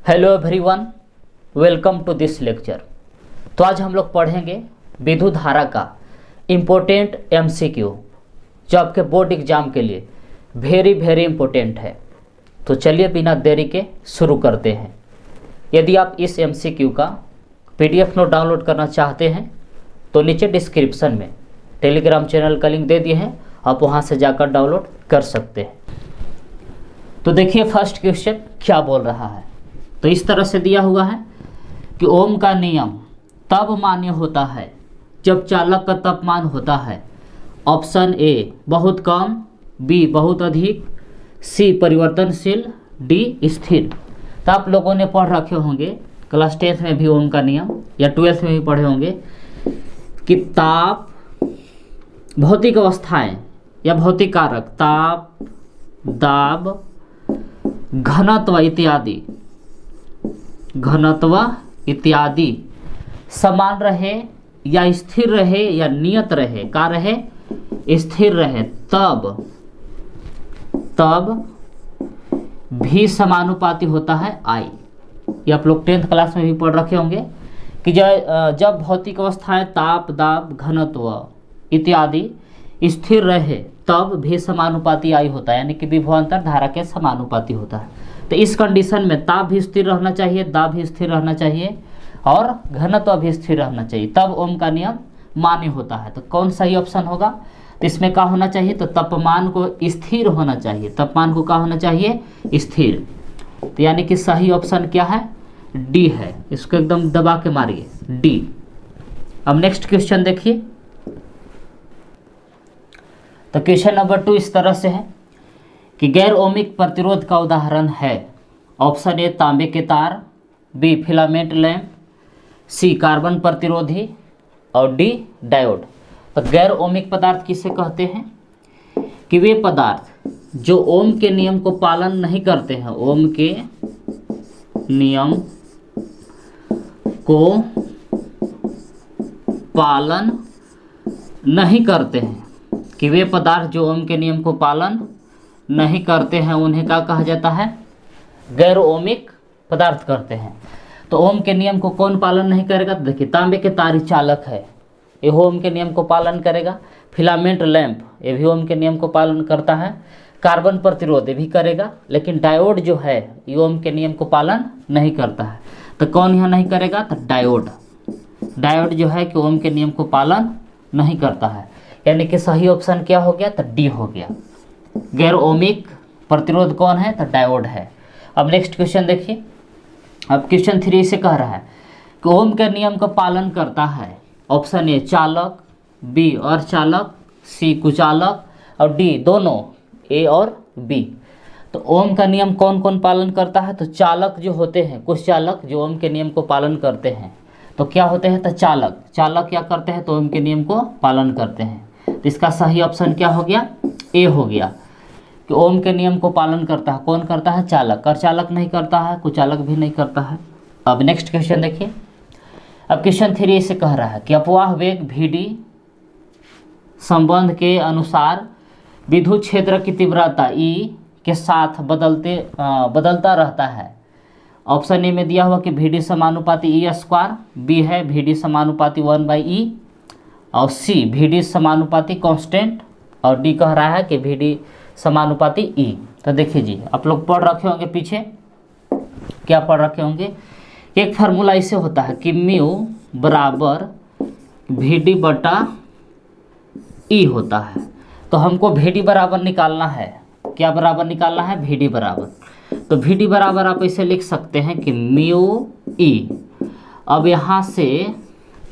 Hello everyone, welcome to this lecture. तो आज हम लोग पढ़ेंगे विद्युत धारा का इम्पोर्टेंट एमसीक्यू, जो आपके बोर्ड एग्जाम के लिए वेरी इम्पोर्टेंट है। तो चलिए बिना देरी के शुरू करते हैं। यदि आप इस एमसीक्यू का पीडीएफ नोट डाउनलोड करना चाहते हैं तो नीचे डिस्क्रिप्शन में टेलीग्राम चैनल का लिंक दे दिए हैं, आप वहां से जाकर डाउनलोड कर सकते हैं। तो देखिए फर्स्ट क्वेश्चन क्या बोल रहा है। तो इस तरह से दिया हुआ है कि ओम का नियम तब मान्य होता है जब चालक का तापमान होता है ऑप्शन ए बहुत कम, बी बहुत अधिक, सी परिवर्तनशील, डी स्थिर। तो आप लोगों ने पढ़ रखे होंगे क्लास 10th में भी ओम का नियम, या 12th में भी पढ़े होंगे कि ताप, भौतिक अवस्थाएं या भौतिक कारक ताप, दाब, घनत्व इत्यादि समान रहे या स्थिर रहे या नियत रहे, का रहे स्थिर रहे, तब भी समानुपाती होता है आई। ये आप लोग 10th क्लास में भी पढ़ रखे होंगे कि जब भौतिक अवस्थाएं ताप, दाब, घनत्व इत्यादि स्थिर रहे तब भी समानुपाती आई होता है, यानी कि विभवांतर धारा के समानुपाती होता है। तो इस कंडीशन में ताप भी स्थिर रहना चाहिए, दाब भी स्थिर रहना चाहिए और घनत्व भी स्थिर रहना चाहिए, तब ओम का नियम मान्य होता है। तो कौन सही ऑप्शन होगा? तो इसमें क्या होना चाहिए? तो तापमान को स्थिर होना चाहिए, तापमान को क्या होना चाहिए? स्थिर। तो यानी कि सही ऑप्शन क्या है? डी है। इसको एकदम दबा के मारिए, डी। अब नेक्स्ट क्वेश्चन देखिए। तो क्वेश्चन नंबर 2 इस तरह से है कि गैर ओमिक प्रतिरोध का उदाहरण है ऑप्शन ए तांबे के तार, बी फिलामेंट लैंप, सी कार्बन प्रतिरोधी और डी डायोड। तो गैर ओमिक पदार्थ किसे कहते हैं? कि वे पदार्थ जो ओम के नियम को पालन नहीं करते हैं, ओम के नियम को पालन नहीं करते हैं, कि वे पदार्थ जो ओम के नियम को पालन नहीं करते हैं उन्हें क्या कहा जाता है? गैर ओमिक पदार्थ करते हैं। तो ओम के नियम को कौन पालन नहीं करेगा? तो देखिए तांबे के तार चालक है, ये ओम के नियम को पालन करेगा। फिलामेंट लैंप ये भी ओम के नियम को पालन करता है। कार्बन प्रतिरोध ये भी करेगा, लेकिन डायोड जो है ये ओम के नियम को पालन नहीं करता है। तो कौन यहाँ नहीं करेगा? तो डायोड। डायोड जो है कि ओम के नियम को पालन नहीं करता है, यानी कि सही ऑप्शन क्या हो गया? तो डी हो गया। गैर ओमिक प्रतिरोध कौन है? तो डायोड है। अब नेक्स्ट क्वेश्चन देखिए। अब क्वेश्चन 3 से कह रहा है कि ओम के नियम का पालन करता है ऑप्शन ए चालक, बी अर्धचालक, सी कुचालक और डी दोनों, ए और बी। तो ओम का नियम कौन कौन पालन करता है? तो चालक जो होते हैं, कुछ चालक जो ओम के नियम को पालन करते हैं, तो क्या होते हैं? तो चालक क्या करते हैं? तो ओम के नियम को पालन करते हैं। तो इसका सही ऑप्शन क्या हो गया? ए हो गया कि ओम के नियम को पालन करता है। कौन करता है? चालक। अर्धचालक नहीं करता है, कुचालक भी नहीं करता है। अब नेक्स्ट क्वेश्चन देखिए। अब क्वेश्चन 3 से कह रहा है कि अपवाह वेग VD संबंध के अनुसार विद्युत क्षेत्र की तीव्रता E के साथ बदलता रहता है। ऑप्शन ए में दिया हुआ कि VD समानुपाती E², बी है VD समानुपाती 1/E और सी VD समानुपाती कांस्टेंट और डी कह रहा है कि VD समानुपाती E। तो देखिए जी, आप लोग पढ़ रखे होंगे पीछे, क्या पढ़ रखे होंगे? एक फार्मूला इसे होता है कि म्यू बराबर VD बटा E होता है। तो हमको VD बराबर निकालना है। क्या बराबर निकालना है? VD बराबर। तो VD बराबर आप ऐसे लिख सकते हैं कि म्यू E। अब यहाँ से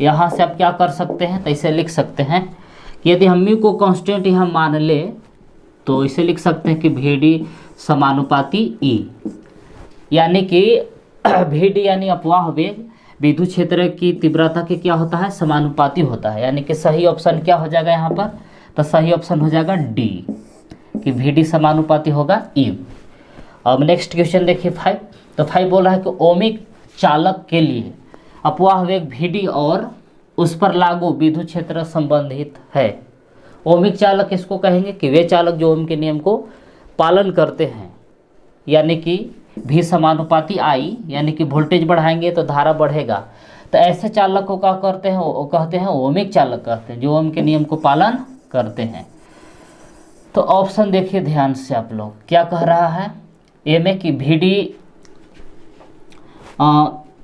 आप क्या कर सकते हैं? तो इसे लिख सकते हैं कि यदि हम म्यू को कांस्टेंट यहाँ मान ले तो इसे लिख सकते हैं कि VD समानुपाती E, यानी कि VD यानी अपवाह वेग विद्युत क्षेत्र की तीव्रता के क्या होता है? समानुपाती होता है। यानी कि सही ऑप्शन क्या हो जाएगा यहाँ पर? तो सही ऑप्शन हो जाएगा डी, कि VD समानुपाती होगा E। अब नेक्स्ट क्वेश्चन देखिए 5। तो 5 बोल रहा है कि ओमिक चालक के लिए अपवाह वेग VD और उस पर लागू विद्युत क्षेत्र संबंधित है। ओमिक चालक किसको कहेंगे? कि वे चालक जो ओम के नियम को पालन करते हैं, यानी कि V समानुपाती I, यानी कि वोल्टेज बढ़ाएंगे तो धारा बढ़ेगा। तो ऐसे चालक को क्या करते हैं, वो कहते हैं ओमिक चालक कहते हैं, जो ओम के नियम को पालन करते हैं। तो ऑप्शन देखिए ध्यान से आप लोग, क्या कह रहा है ए में कि VD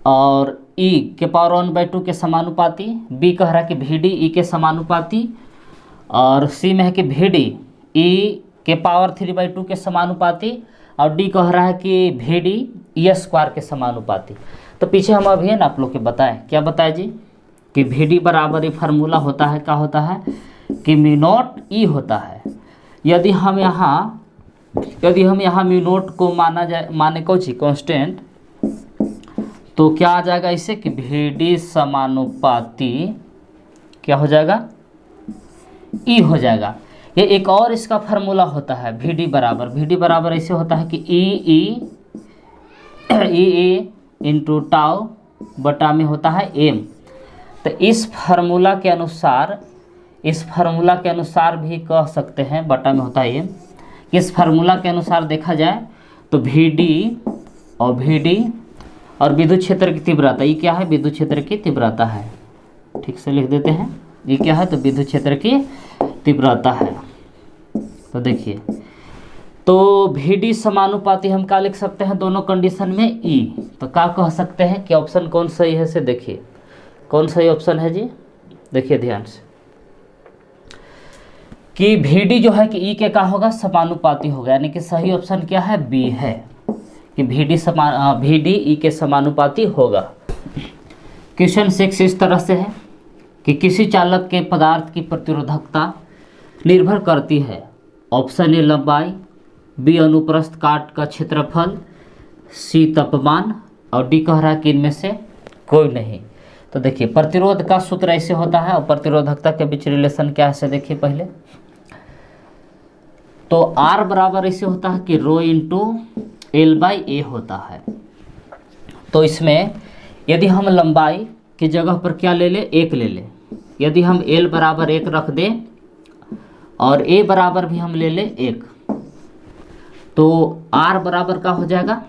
और E के पावर 1/2 के समानुपाती, B कह रहा है कि VD E के समानुपाती, और C में है कि VD E के पावर 3/2 के समानुपाती, और D कह रहा है कि VD E² के समानुपाती। तो पीछे हम अभी है ना आप लोग के बताएं, क्या बताएं जी, कि VD बराबर ये फार्मूला होता है, क्या होता है कि म्यू0 E होता है। यदि हम यहाँ म्यू0 को माने कौन कांस्टेंट, तो क्या आ जाएगा इससे कि VD समानुपाती क्या हो जाएगा, E हो जाएगा। ये एक और इसका फार्मूला होता है VD बराबर ऐसे होता है कि E इंटू टाउ बटा में होता है M। तो इस फार्मूला के अनुसार भी कह सकते हैं बटा में होता है M। इस फार्मूला के अनुसार देखा जाए तो VD और विद्युत क्षेत्र की तीव्रता, ये क्या है, विद्युत क्षेत्र की तीव्रता है, ठीक से लिख देते हैं, ये क्या है, तो विद्युत क्षेत्र की तीव्रता है। तो देखिए, तो VD समानुपाती हम क्या लिख सकते हैं दोनों कंडीशन में E। तो क्या कह सकते हैं कि ऑप्शन कौन सही है, से देखिए कौन सही ऑप्शन है जी, देखिए ध्यान से कि VD जो है कि E के क्या होगा, समानुपाती होगा, यानी कि सही ऑप्शन क्या है, B है कि VD E के समानुपाती होगा। क्वेश्चन 6 इस तरह से है कि किसी चालक के पदार्थ की प्रतिरोधकता निर्भर करती है, ऑप्शन ए लंबाई, बी अनुप्रस्थ काट का क्षेत्रफल, सी तापमान, और डी कह रहा है कि इनमें से कोई नहीं। तो देखिए प्रतिरोध का सूत्र ऐसे होता है, और प्रतिरोधकता के बीच रिलेशन क्या है देखिए पहले, तो R बराबर ऐसे होता है कि रो इंटू L/A होता है। तो इसमें यदि हम लंबाई की जगह पर क्या ले ले, 1 ले ले, यदि हम L बराबर 1 रख दें और A बराबर भी हम ले ले 1, तो R बराबर का हो जाएगा,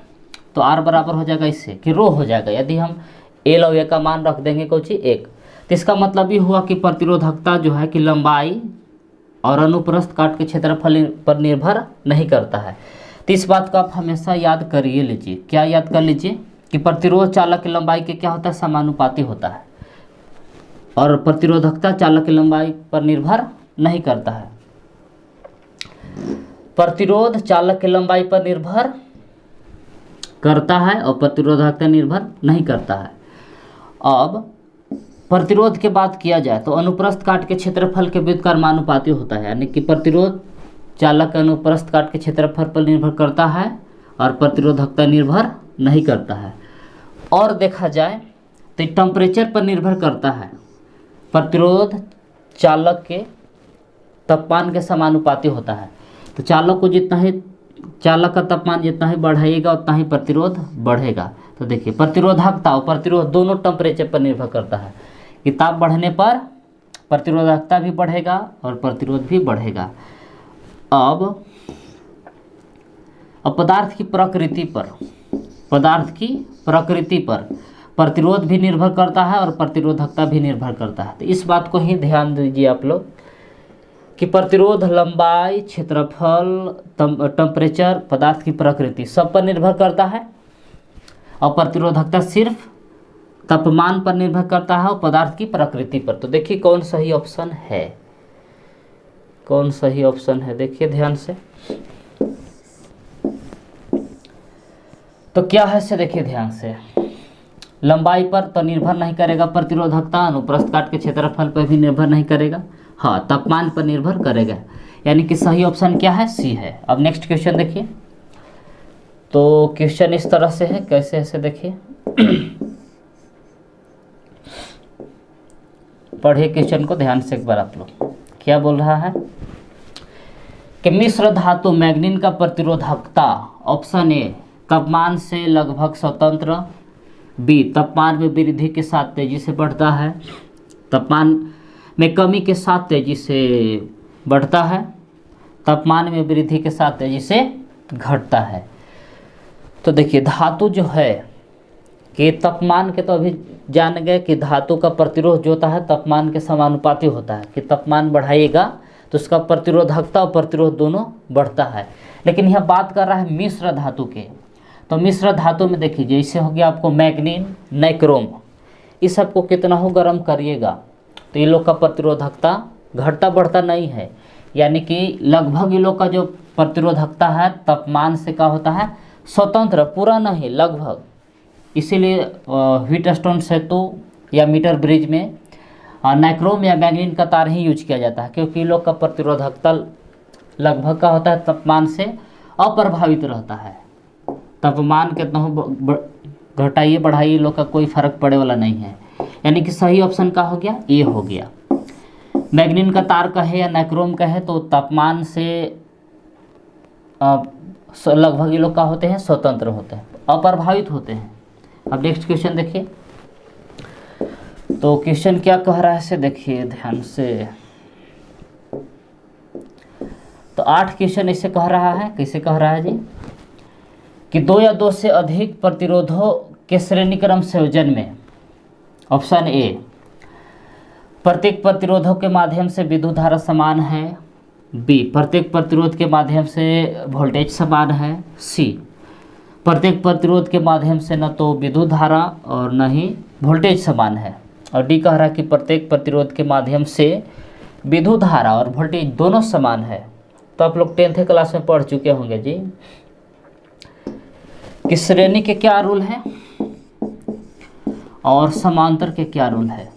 तो R बराबर हो जाएगा इससे कि रो हो जाएगा। यदि हम L और A का मान रख देंगे कुछ 1, तो इसका मतलब ये हुआ कि प्रतिरोधकता जो है कि लंबाई और अनुप्रस्थ काट के क्षेत्रफल पर निर्भर नहीं करता है। तो इस बात को आप हमेशा याद करिए लीजिए, क्या याद कर लीजिए कि प्रतिरोध चालक की लंबाई के क्या होता है, समानुपाती होता है, और प्रतिरोधकता चालक की लंबाई पर निर्भर नहीं करता है। प्रतिरोध चालक की लंबाई पर निर्भर करता है और प्रतिरोधकता निर्भर नहीं करता है। अब प्रतिरोध के बात किया जाए तो अनुप्रस्थ काट के क्षेत्रफल के व्युत्क्रमानुपाती होता है, यानी कि प्रतिरोध चालक अनुप्रस्थ काट के क्षेत्रफल पर निर्भर करता है और प्रतिरोधकता निर्भर नहीं करता है। और देखा जाए तो टेम्परेचर पर निर्भर करता है, प्रतिरोध चालक के तापमान के समानुपाती होता है। तो चालक का तापमान जितना ही बढ़ाइएगा उतना ही प्रतिरोध बढ़ेगा। तो देखिए प्रतिरोधकता और प्रतिरोध दोनों टेम्परेचर पर निर्भर करता है कि ताप बढ़ने पर प्रतिरोधकता भी बढ़ेगा और प्रतिरोध भी बढ़ेगा। अब पदार्थ की प्रकृति पर प्रतिरोध भी निर्भर करता है और प्रतिरोधकता भी निर्भर करता है। तो इस बात को ही ध्यान दीजिए आप लोग कि प्रतिरोध लंबाई, क्षेत्रफल, टेम्परेचर, पदार्थ की प्रकृति सब पर निर्भर करता है, और प्रतिरोधकता सिर्फ तापमान पर निर्भर करता है और पदार्थ की प्रकृति पर। तो देखिए कौन सही ऑप्शन है, कौन सही ऑप्शन है, देखिए ध्यान से। तो क्या है से देखिए ध्यान से, लंबाई पर तो निर्भर नहीं करेगा प्रतिरोधकता, अनुप्रस्थ काट के क्षेत्रफल पर भी निर्भर नहीं करेगा, हाँ तापमान पर निर्भर करेगा, यानी कि सही ऑप्शन क्या है, सी है। अब नेक्स्ट क्वेश्चन देखिए। तो क्वेश्चन इस तरह से है, कैसे ऐसे देखिए पढ़िए क्वेश्चन को ध्यान से एक बार आप लोग। क्या बोल रहा है कि मिश्र धातु मैग्नीन का प्रतिरोधकता, ऑप्शन ए तापमान से लगभग स्वतंत्र, बी तापमान में वृद्धि के साथ तेजी से बढ़ता है, तापमान में कमी के साथ तेजी से बढ़ता है, तापमान में वृद्धि के साथ तेजी से घटता है। तो देखिए धातु जो है कि तापमान के तो अभी जान गए कि धातु का प्रतिरोध जो होता है तापमान के समानुपाती होता है, कि तापमान बढ़ाइएगा तो उसका प्रतिरोधकता और प्रतिरोध दोनों बढ़ता है। लेकिन यह बात कर रहा है मिश्र धातु के। तो मिश्र धातु में देखिए जैसे हो गया आपको मैग्नीन, नाइक्रोम, इस सबको कितना हो गर्म करिएगा तो ये लोग का प्रतिरोधकता घटता बढ़ता नहीं है, यानी कि लगभग ये लोग का जो प्रतिरोधकता है तापमान से क्या होता है स्वतंत्र, पूरा नहीं लगभग। इसीलिए व्हीटस्टोन सेतु या मीटर ब्रिज में नाइक्रोम या मैग्नीन का तार ही यूज किया जाता है, क्योंकि लोग का प्रतिरोधकता लगभग का होता है तापमान से अप्रभावित रहता है। तापमान कितना हो घटाइए बढ़ाइए लोग का कोई फर्क पड़े वाला नहीं है, यानी कि सही ऑप्शन का हो गया ए हो गया। मैग्नीन का तार कहे या नाइक्रोम कहे तो तापमान से लगभग ये लोग का होते हैं स्वतंत्र होते हैं, अप्रभावित होते हैं। अब नेक्स्ट क्वेश्चन देखिए, तो क्वेश्चन क्या कह रहा है से देखिए ध्यान से। तो 8 क्वेश्चन इसे कह रहा है, कैसे कह रहा है जी कि 2 या 2 से अधिक प्रतिरोधों के श्रेणीक्रम संयोजन में ऑप्शन ए प्रत्येक प्रतिरोधों के माध्यम से विद्युत धारा समान है, बी प्रत्येक प्रतिरोध के माध्यम से वोल्टेज समान है, सी प्रत्येक प्रतिरोध के माध्यम से न तो विद्युत धारा और न ही वोल्टेज समान है, और डी कह रहा है कि प्रत्येक प्रतिरोध के माध्यम से विद्युत धारा और वोल्टेज दोनों समान है। तो आप लोग 10th क्लास में पढ़ चुके होंगे जी कि श्रेणी के क्या रूल है और समांतर के क्या रूल है।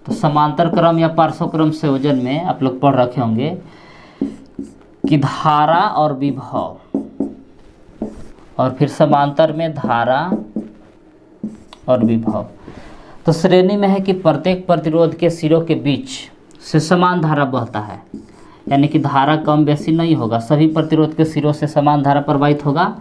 तो समांतर क्रम या पार्श्व संयोजन में आप लोग पढ़ रखे होंगे कि धारा और विभव, और फिर समांतर में धारा और विभव। तो श्रेणी में है कि प्रत्येक प्रतिरोध के सिरों के बीच से समान धारा बहता है, यानी कि धारा कम बेसी नहीं होगा, सभी प्रतिरोध के सिरों से समान धारा प्रवाहित होगा।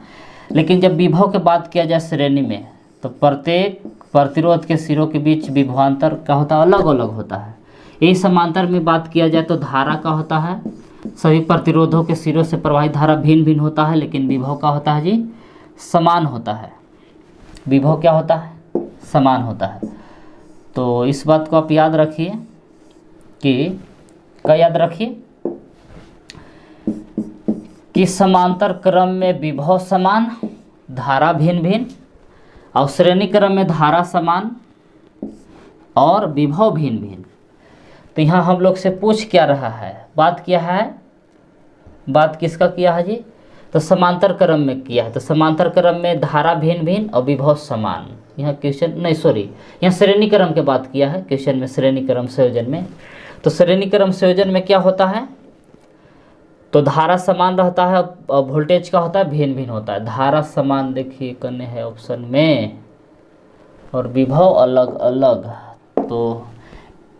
लेकिन जब विभव की बात किया जाए श्रेणी में तो प्रत्येक प्रतिरोध के सिरों के बीच विभवांतर का होता है अलग अलग होता है। यही समांतर में बात किया जाए तो धारा का होता है सभी प्रतिरोधों के सिरों से प्रवाहित धारा भिन्न भिन्न होता है, लेकिन विभव का होता है जी समान होता है। विभव क्या होता है समान होता है। तो इस बात को आप याद रखिए कि क्या याद रखिए कि समांतर क्रम में विभव समान, धारा भिन्न भिन्न, और श्रेणी क्रम में धारा समान और विभव भिन्न भिन्न। तो यहाँ हम लोग से पूछ क्या रहा है, बात किया है, बात किसका किया है जी, तो समांतर क्रम में किया है। तो समांतर क्रम में धारा भिन्न भिन्न और विभव समान। यहाँ क्वेश्चन नहीं सॉरी यहाँ श्रेणी क्रम की बात किया है क्वेश्चन में, श्रेणी क्रम संयोजन में। तो श्रेणी क्रम संयोजन में क्या होता है, तो धारा समान रहता है और वोल्टेज का होता है भिन्न भिन्न होता है। धारा समान देखिए करने है ऑप्शन में, और विभव अलग अलग। तो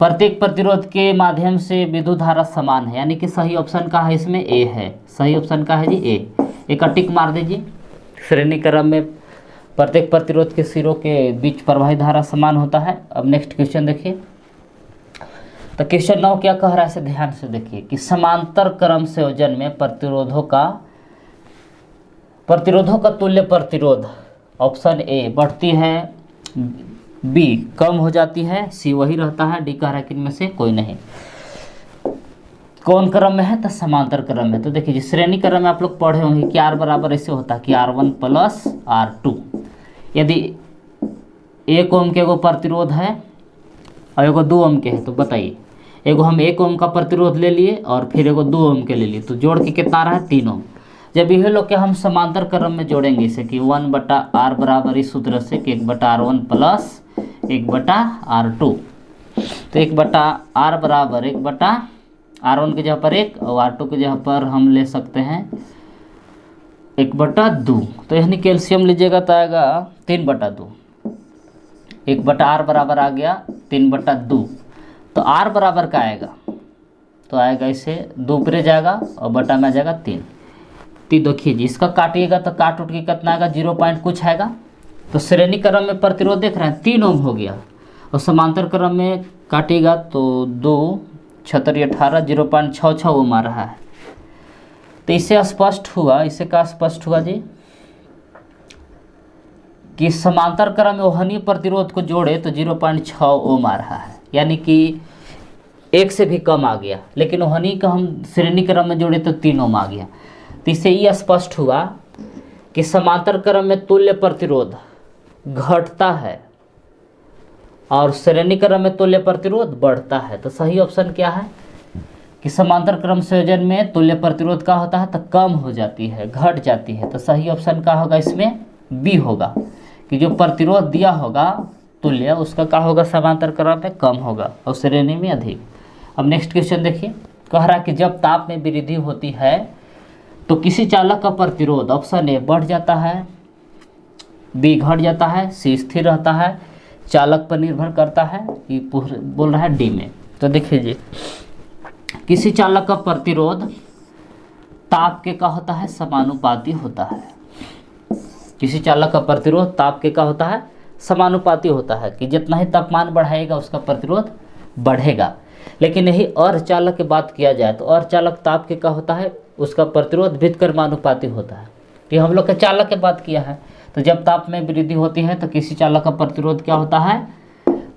प्रत्येक प्रतिरोध के माध्यम से विद्युत धारा समान है, यानी कि सही ऑप्शन का है इसमें ए है। सही ऑप्शन का है जी ए, एक टिक मार दीजिए। श्रेणी क्रम में प्रत्येक प्रतिरोध के सिरों के बीच प्रवाहित धारा समान होता है। अब नेक्स्ट क्वेश्चन देखिए, तो क्वेश्चन 9 क्या कह रहा है इसे ध्यान से देखिए कि समांतर क्रम संयोजन में प्रतिरोधों का तुल्य प्रतिरोध ऑप्शन ए बढ़ती है, बी कम हो जाती है, सी वही रहता है, डी कह रहा है कि इनमें से कोई नहीं। कौन क्रम में है, तो समांतर क्रम में। तो देखिए श्रेणी क्रम में आप लोग पढ़े होंगे कि आर बराबर ऐसे होता है कि R1 + R2। यदि 1 ओम के एगो प्रतिरोध है और एगो 2 ओम के है, तो बताइए एगो हम 1 ओम का प्रतिरोध ले लिए और फिर एगो 2 ओम के ले लिए, तो जोड़ के कितना रहा है 3 ओम। जब यह लोग के हम समांतर क्रम में जोड़ेंगे इसे कि 1/R बराबर इस सूत्र से कि 1/R1 + 1/R2। तो 1/R बराबर 1/R1 की जगह पर 1 और R2 की जगह पर हम ले सकते हैं 1/2। तो यानी कैल्शियम लीजिएगा तो आएगा 3/2। 1/R बराबर आ गया 3/2। तो R बराबर का आएगा, तो आएगा इसे 2 पर जाएगा और बटा में आ जाएगा 3। तो देखिए जी इसका काटिएगा तो काट उठ के कितना आएगा 0 पॉइंट कुछ आएगा। तो श्रेणी क्रम में प्रतिरोध देख रहे हैं 3 ओम हो गया, और समांतर क्रम में काटिएगा तो 2 × 6 = 18 0.66 ओम आ रहा है। तो इससे स्पष्ट हुआ, इससे क्या स्पष्ट हुआ जी कि समांतर क्रम में वहनीय प्रतिरोध को जोड़े तो 0.6 ओम आ रहा है, यानी कि 1 से भी कम आ गया, लेकिन वहनीय का हम श्रेणी क्रम में जोड़े तो 3 ओम आ गया। तो इससे ये स्पष्ट हुआ कि समांतर क्रम में तुल्य प्रतिरोध घटता है और श्रेणी क्रम में तुल्य प्रतिरोध बढ़ता है। तो सही ऑप्शन क्या है कि समांतर क्रम संयोजन में तुल्य प्रतिरोध का होता है तो कम हो जाती है, घट जाती है। तो सही ऑप्शन का होगा इसमें बी होगा कि जो प्रतिरोध दिया होगा तुल्य उसका क्या होगा, समांतर क्रम में कम होगा और श्रेणी में अधिक। अब नेक्स्ट क्वेश्चन देखिए, कह रहा है कि जब ताप में वृद्धि होती है तो किसी चालक का प्रतिरोध ऑप्शन ए बढ़ जाता है, बी घट जाता है, सी स्थिर रहता है, चालक पर निर्भर करता है, ये बोल रहा है डी में। तो देखिए किसी चालक का प्रतिरोध ताप के क्या होता है, समानुपाती होता है। किसी चालक का प्रतिरोध ताप के क्या होता है, समानुपाती होता है कि जितना ही तापमान बढ़ाएगा उसका प्रतिरोध बढ़ेगा। लेकिन यही अर्धचालक की बात किया जाए तो अर्धचालक ताप के क्या होता है, उसका प्रतिरोध व्युत्क्रमानुपाती होता है। कि हम लोग के चालक की बात किया है, तो जब ताप में वृद्धि होती है तो किसी चालक का प्रतिरोध क्या होता है,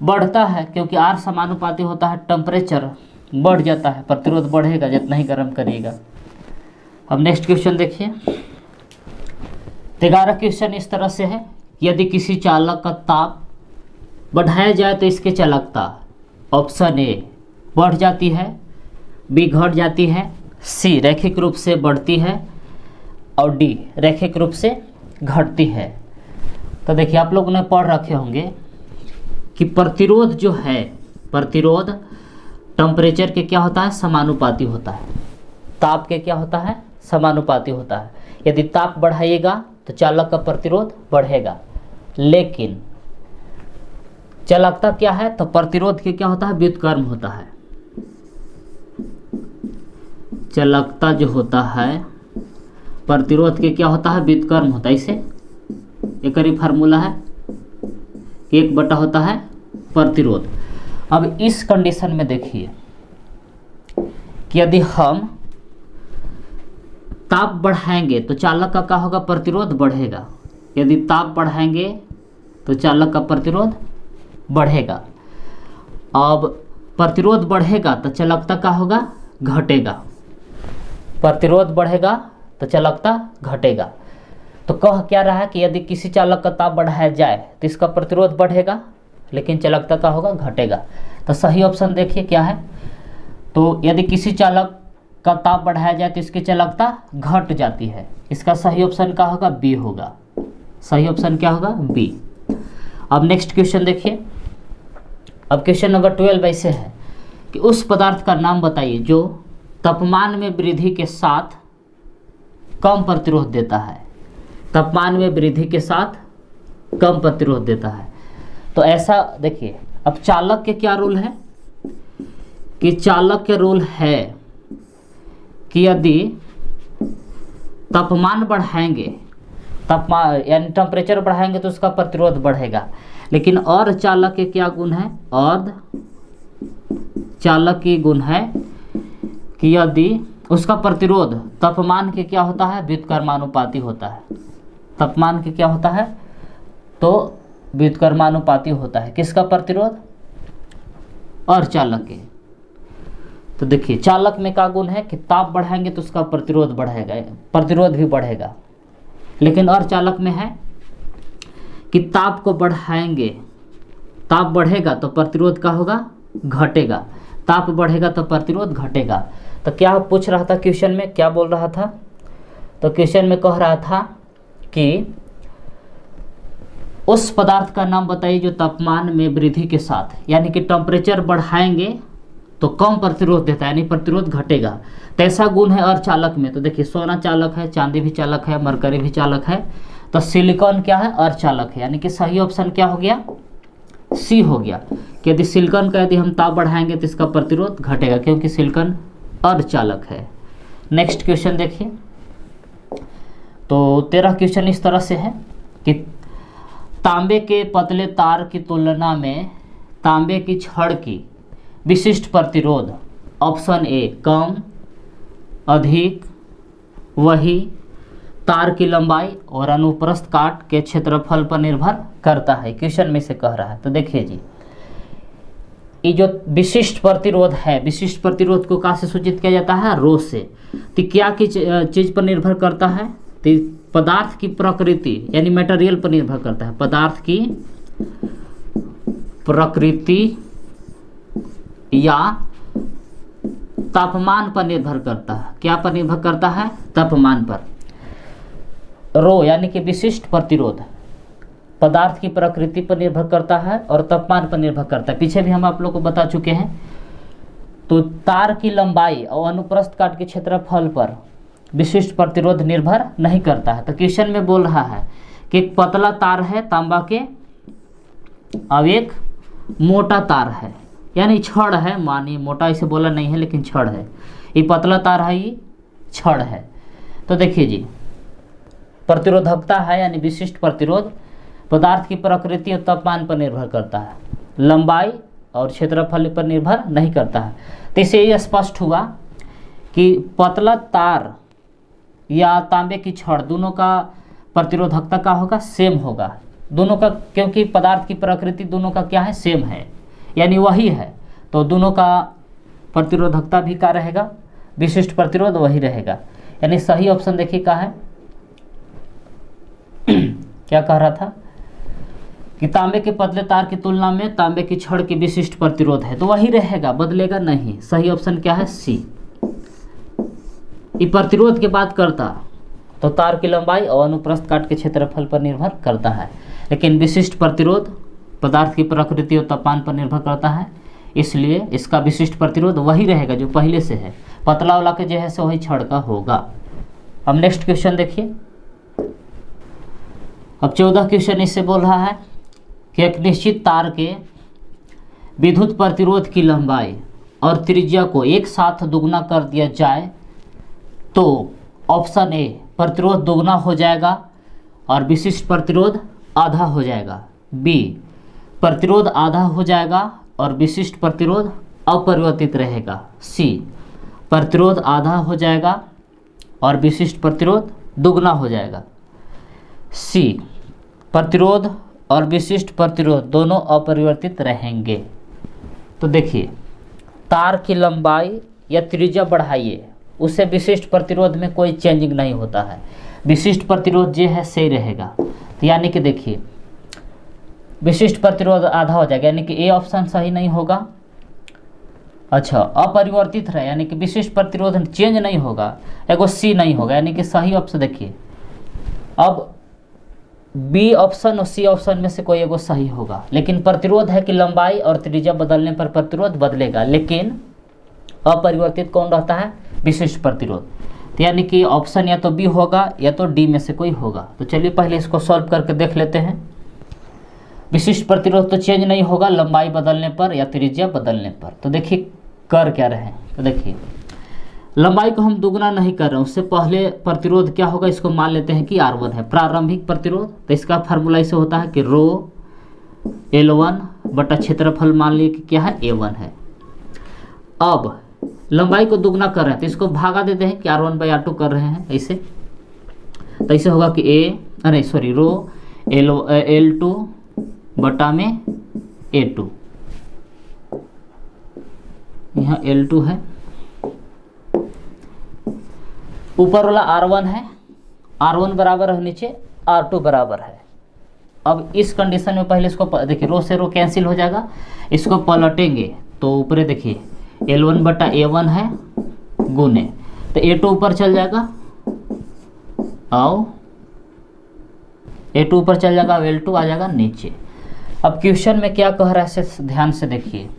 बढ़ता है, क्योंकि आर समानुपाती होता है, टेम्परेचर बढ़ जाता है, प्रतिरोध बढ़ेगा जितना ही गर्म करिएगा। अब नेक्स्ट क्वेश्चन देखिए, 11 क्वेश्चन इस तरह से है, यदि किसी चालक का ताप बढ़ाया जाए तो इसकी चालकता ऑप्शन ए बढ़ जाती है, बी घट जाती है, सी रैखिक रूप से बढ़ती है और डी रैखिक रूप से घटती है। तो देखिए आप लोगों ने पढ़ रखे होंगे कि प्रतिरोध जो है, प्रतिरोध टेम्परेचर के क्या होता है, समानुपाती होता है, ताप के क्या होता है, समानुपाती होता है। यदि ताप बढ़ाइएगा तो चालक का प्रतिरोध बढ़ेगा, लेकिन चालकता क्या है, तो प्रतिरोध के क्या होता है, व्युत्क्रम होता है। चालकता जो होता है प्रतिरोध के क्या होता है, व्युत्क्रम होता है। इसे एक ही फार्मूला है, 1 बटा होता है प्रतिरोध। अब इस कंडीशन में देखिए कि यदि हम ताप बढ़ाएंगे तो चालक का क्या होगा, प्रतिरोध बढ़ेगा। यदि ताप बढ़ाएंगे तो चालक का प्रतिरोध बढ़ेगा। अब प्रतिरोध बढ़ेगा तो चालकता का होगा, घटेगा। प्रतिरोध बढ़ेगा तो चालकता घटेगा। तो कह क्या रहा है कि यदि किसी चालक का ताप बढ़ाया जाए तो इसका प्रतिरोध बढ़ेगा, लेकिन चालकता का होगा, घटेगा। तो सही ऑप्शन देखिए क्या है, तो यदि किसी चालक का ताप बढ़ाया जाए तो इसकी चालकता घट जाती है। इसका सही ऑप्शन क्या होगा, बी होगा। सही ऑप्शन क्या होगा, बी। अब नेक्स्ट क्वेश्चन देखिए, अब क्वेश्चन नंबर 12 ऐसे है कि उस पदार्थ का नाम बताइए जो तापमान में वृद्धि के साथ कम प्रतिरोध देता है। तापमान में वृद्धि के साथ कम प्रतिरोध देता है। तो ऐसा देखिए, अब चालक के क्या रूल है कि चालक के रूल है कि यदि तापमान बढ़ाएंगे, तापमान यानी टेम्परेचर बढ़ाएंगे तो उसका प्रतिरोध बढ़ेगा। लेकिन और चालक के क्या गुण है, और चालक की गुण है कि यदि उसका प्रतिरोध तापमान के क्या होता है, व्युत्क्रमानुपाती होता है। तापमान के क्या होता है, तो व्युत्क्रमानुपाती होता है। किसका प्रतिरोध, और चालक के। तो देखिए चालक में क्या गुण है कि ताप बढ़ाएंगे तो उसका प्रतिरोध बढ़ेगा, प्रतिरोध भी बढ़ेगा। लेकिन और चालक में है कि ताप को बढ़ाएंगे, ताप बढ़ेगा तो प्रतिरोध का होगा, घटेगा। ताप बढ़ेगा तो प्रतिरोध घटेगा। तो क्या पूछ रहा था क्वेश्चन में, क्या बोल रहा था, तो क्वेश्चन में कह रहा था कि उस पदार्थ का नाम बताइए जो तापमान में वृद्धि के साथ, यानी कि टेम्परेचर बढ़ाएंगे तो कम प्रतिरोध देता है, यानी प्रतिरोध घटेगा। तो ऐसा गुण है अर्धचालक में। तो देखिए सोना चालक है, चांदी भी चालक है, मरकरी भी चालक है। तो सिलिकॉन क्या है, अर्धचालक है, यानी कि सही ऑप्शन क्या हो गया, सी हो गया। कि यदि सिलिकॉन का यदि हम ताप बढ़ाएंगे तो इसका प्रतिरोध घटेगा, क्योंकि सिलिकॉन अर्धचालक है। नेक्स्ट क्वेश्चन देखिए, तो 13 क्वेश्चन इस तरह से है कि तांबे के पतले तार की तुलना में तांबे की छड़ की विशिष्ट प्रतिरोध ऑप्शन ए कम, अधिक, वही, तार की लंबाई और अनुप्रस्थ काट के क्षेत्रफल पर निर्भर करता है। क्वेश्चन में से कह रहा है। तो देखिए जी, ये जो विशिष्ट प्रतिरोध है, विशिष्ट प्रतिरोध को कहाँ से सूचित किया जाता है? रो से। तो क्या की चीज पर निर्भर करता है? तो पदार्थ की प्रकृति यानी मटेरियल पर निर्भर करता है। पदार्थ की प्रकृति या तापमान पर निर्भर करता है। क्या पर निर्भर करता है? तापमान पर। रो यानी कि विशिष्ट प्रतिरोध पदार्थ की प्रकृति पर निर्भर करता है और तापमान पर निर्भर करता है। पीछे भी हम आप लोग को बता चुके हैं। तो तार की लंबाई और अनुप्रस्थ काट के क्षेत्रफल पर विशिष्ट प्रतिरोध निर्भर नहीं करता है। तो क्वेश्चन में बोल रहा है कि एक पतला तार है तांबा के, अब एक मोटा तार है, यानी छड़ है, मानिए मोटा इसे बोला नहीं है लेकिन छड़ है। ये पतला तार है, ये छड़ है। तो देखिए जी, प्रतिरोधकता है यानी विशिष्ट प्रतिरोध पदार्थ की प्रकृति और तापमान पर निर्भर करता है, लंबाई और क्षेत्रफल पर निर्भर नहीं करता है। तो इससे ये स्पष्ट हुआ कि पतला तार या तांबे की छड़ दोनों का प्रतिरोधकता का होगा, सेम होगा दोनों का, क्योंकि पदार्थ की प्रकृति दोनों का क्या है? सेम है, यानी वही है। तो दोनों का प्रतिरोधकता भी क्या रहेगा? विशिष्ट प्रतिरोध वही रहेगा। यानी सही ऑप्शन देखिए क्या है। क्या कह रहा था कि तांबे के पतले तार की तुलना में तांबे की छड़ की विशिष्ट प्रतिरोध है, तो वही रहेगा, बदलेगा नहीं। सही ऑप्शन क्या है? सी। ये प्रतिरोध की बात करता तो तार की लंबाई और अनुप्रस्थ काट के क्षेत्रफल पर निर्भर करता है, लेकिन विशिष्ट प्रतिरोध पदार्थ की प्रकृति और तापमान पर निर्भर करता है, इसलिए इसका विशिष्ट प्रतिरोध वही रहेगा जो पहले से है। पतला वाला के जैसे वही छड़ का होगा। अब नेक्स्ट क्वेश्चन देखिए। अब 14 क्वेश्चन इससे बोल रहा है कि एक निश्चित तार के विद्युत प्रतिरोध की लंबाई और त्रिज्या को एक साथ दुगना कर दिया जाए तो ऑप्शन ए प्रतिरोध दोगुना हो जाएगा और विशिष्ट प्रतिरोध आधा हो जाएगा, बी प्रतिरोध आधा हो जाएगा और विशिष्ट प्रतिरोध अपरिवर्तित रहेगा, सी प्रतिरोध आधा हो जाएगा और विशिष्ट प्रतिरोध दुगना हो जाएगा, सी प्रतिरोध और विशिष्ट प्रतिरोध दोनों अपरिवर्तित रहेंगे। तो देखिए, तार की लंबाई या त्रिज्या बढ़ाइए, उससे विशिष्ट प्रतिरोध में कोई चेंजिंग नहीं होता है, विशिष्ट प्रतिरोध जो है सही रहेगा। तो यानी कि देखिए, विशिष्ट प्रतिरोध आधा हो जाएगा, यानी कि ए ऑप्शन सही नहीं होगा। अच्छा, अपरिवर्तित रहे यानी कि विशिष्ट प्रतिरोध चेंज नहीं होगा, एगो सी नहीं होगा, यानी कि सही ऑप्शन देखिए। अब बी ऑप्शन और सी ऑप्शन में से कोई एगो सही होगा, लेकिन प्रतिरोध है कि लंबाई और त्रिज्या बदलने पर प्रतिरोध बदलेगा, लेकिन अपरिवर्तित कौन रहता है? विशिष्ट प्रतिरोध। तो यानी कि ऑप्शन या तो बी होगा या तो डी में से कोई होगा। तो चलिए पहले इसको सॉल्व करके देख लेते हैं। विशिष्ट प्रतिरोध तो चेंज नहीं होगा लंबाई बदलने पर या त्रिज्या बदलने पर। तो देखिए कर क्या रहे हैं। तो देखिए, लंबाई को हम दुगना नहीं कर रहे हैं, उससे पहले प्रतिरोध क्या होगा, इसको मान लेते हैं कि R1 है, प्रारंभिक प्रतिरोध। तो इसका फार्मूला ऐसे होता है कि रो L1 बटा क्षेत्रफल मान लिए कि क्या है? A1 है। अब लंबाई को दुगना कर रहे हैं तो इसको भागा देते हैं कि R1/R2 कर रहे हैं ऐसे। तो ऐसे होगा कि रो L2 बटा में A2, यहाँ L2 है, ऊपर वाला R1 है, R1 बराबर है, नीचे R2 बराबर है। अब इस कंडीशन में पहले इसको देखिए, रो से रो कैंसिल हो जाएगा, इसको पलटेंगे तो ऊपर देखिए L1 बटा A1 है गुने, तो A2 ऊपर चल जाएगा, आओ A2 ऊपर चल जाएगा, L2 आ जाएगा नीचे। अब क्वेश्चन में क्या कह रहा है से ध्यान से देखिए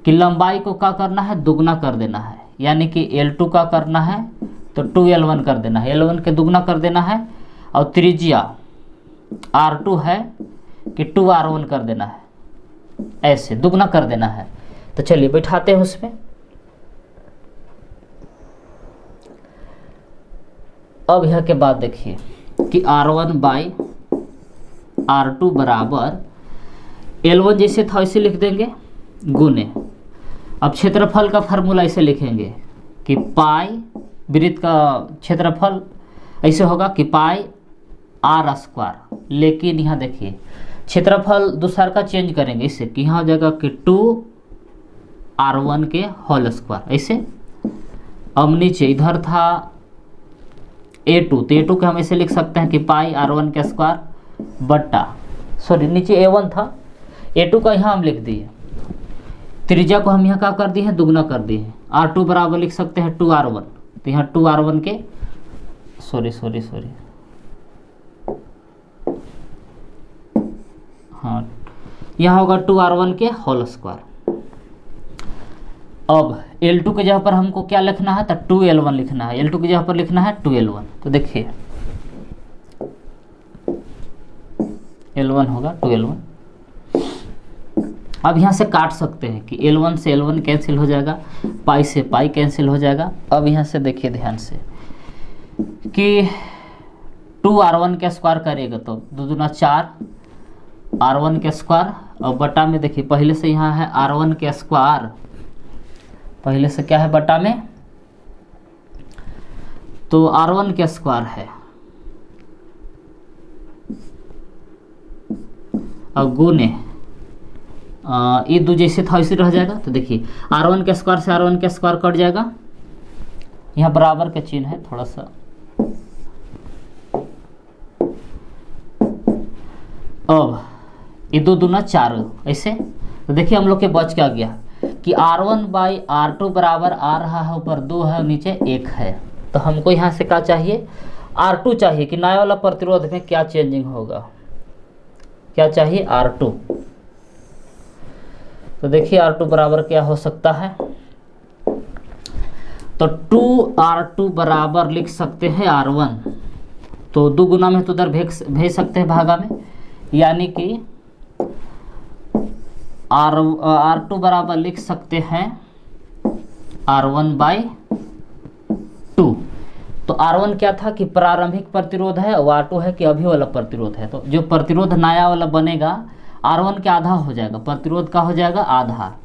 कि लंबाई को क्या करना है? दुगना कर देना है, यानी कि L2 का करना है तो 2L1 कर देना है, L1 के दुगना कर देना है, और त्रिज्या R2 है कि 2R1 कर देना है, ऐसे दुगना कर देना है। तो चलिए बैठाते हैं उसमें। अब यह के बाद देखिए कि R1/R2 बराबर L1 जैसे था वैसे लिख देंगे गुने। अब क्षेत्रफल का फार्मूला ऐसे लिखेंगे कि पाई वृत्त का क्षेत्रफल ऐसे होगा कि पाई आर स्क्वायर, लेकिन यहाँ देखिए क्षेत्रफल दूसरा का चेंज करेंगे इससे कि यहाँ हो जाएगा कि 2r1 के होल स्क्वायर ऐसे। अब नीचे इधर था a2, तो a2 के हम ऐसे लिख सकते हैं कि पाई r1 के स्क्वायर बट्टा, सॉरी नीचे a1 था, a2 का यहाँ हम लिख दिए, त्रिज्या को हम यहाँ क्या कर दिए हैं, दुगना कर दिए हैं। r2 बराबर लिख सकते हैं 2r1, तो यहाँ 2r1 के सॉरी हाँ, यहाँ होगा 2r1 के होल स्क्वायर। अब L2 के जगह पर हमको क्या लिखना है, तो 2L1 लिखना है, L2 की जगह पर लिखना है 2L1, तो देखिए L1 होगा 2L1। अब यहाँ से काट सकते हैं कि L1 से L1 कैंसिल हो जाएगा, पाई से पाई कैंसिल हो जाएगा। अब यहाँ से देखिए ध्यान से कि 2r1 के स्क्वायर करेगा तो 2 दूना 4 r1 के स्क्वायर, और बटा में देखिए पहले से यहाँ है r1 के स्क्वायर, पहले से क्या है बटा में, तो r1 के स्क्वायर है, अब गुने ये दो जैसे था वैसे रह जाएगा। तो देखिए r1 के स्क्वायर से r1 के स्क्वायर कट जाएगा, यहाँ बराबर का चिन्ह है थोड़ा सा। अब ये 2 दूना 4 ऐसे, तो देखिए हम लोग के बच क्या गया कि r1 बाई r2 बराबर आ रहा है, ऊपर 2 है नीचे 1 है, तो हमको यहाँ से क्या चाहिए, r2 चाहिए कि नया वाला प्रतिरोध में क्या चेंजिंग होगा, क्या चाहिए r2। तो देखिए R2 बराबर क्या हो सकता है, तो 2r2 बराबर लिख सकते हैं r1, तो 2 गुना में तो उधर भेज सकते हैं भागा में, यानी कि R2 बराबर लिख सकते हैं R1 बाई 2। तो R1 क्या था कि प्रारंभिक प्रतिरोध है, और R2 है कि अभी वाला प्रतिरोध है। तो जो प्रतिरोध नया वाला बनेगा R1 के आधा हो जाएगा, प्रतिरोध का हो जाएगा आधा,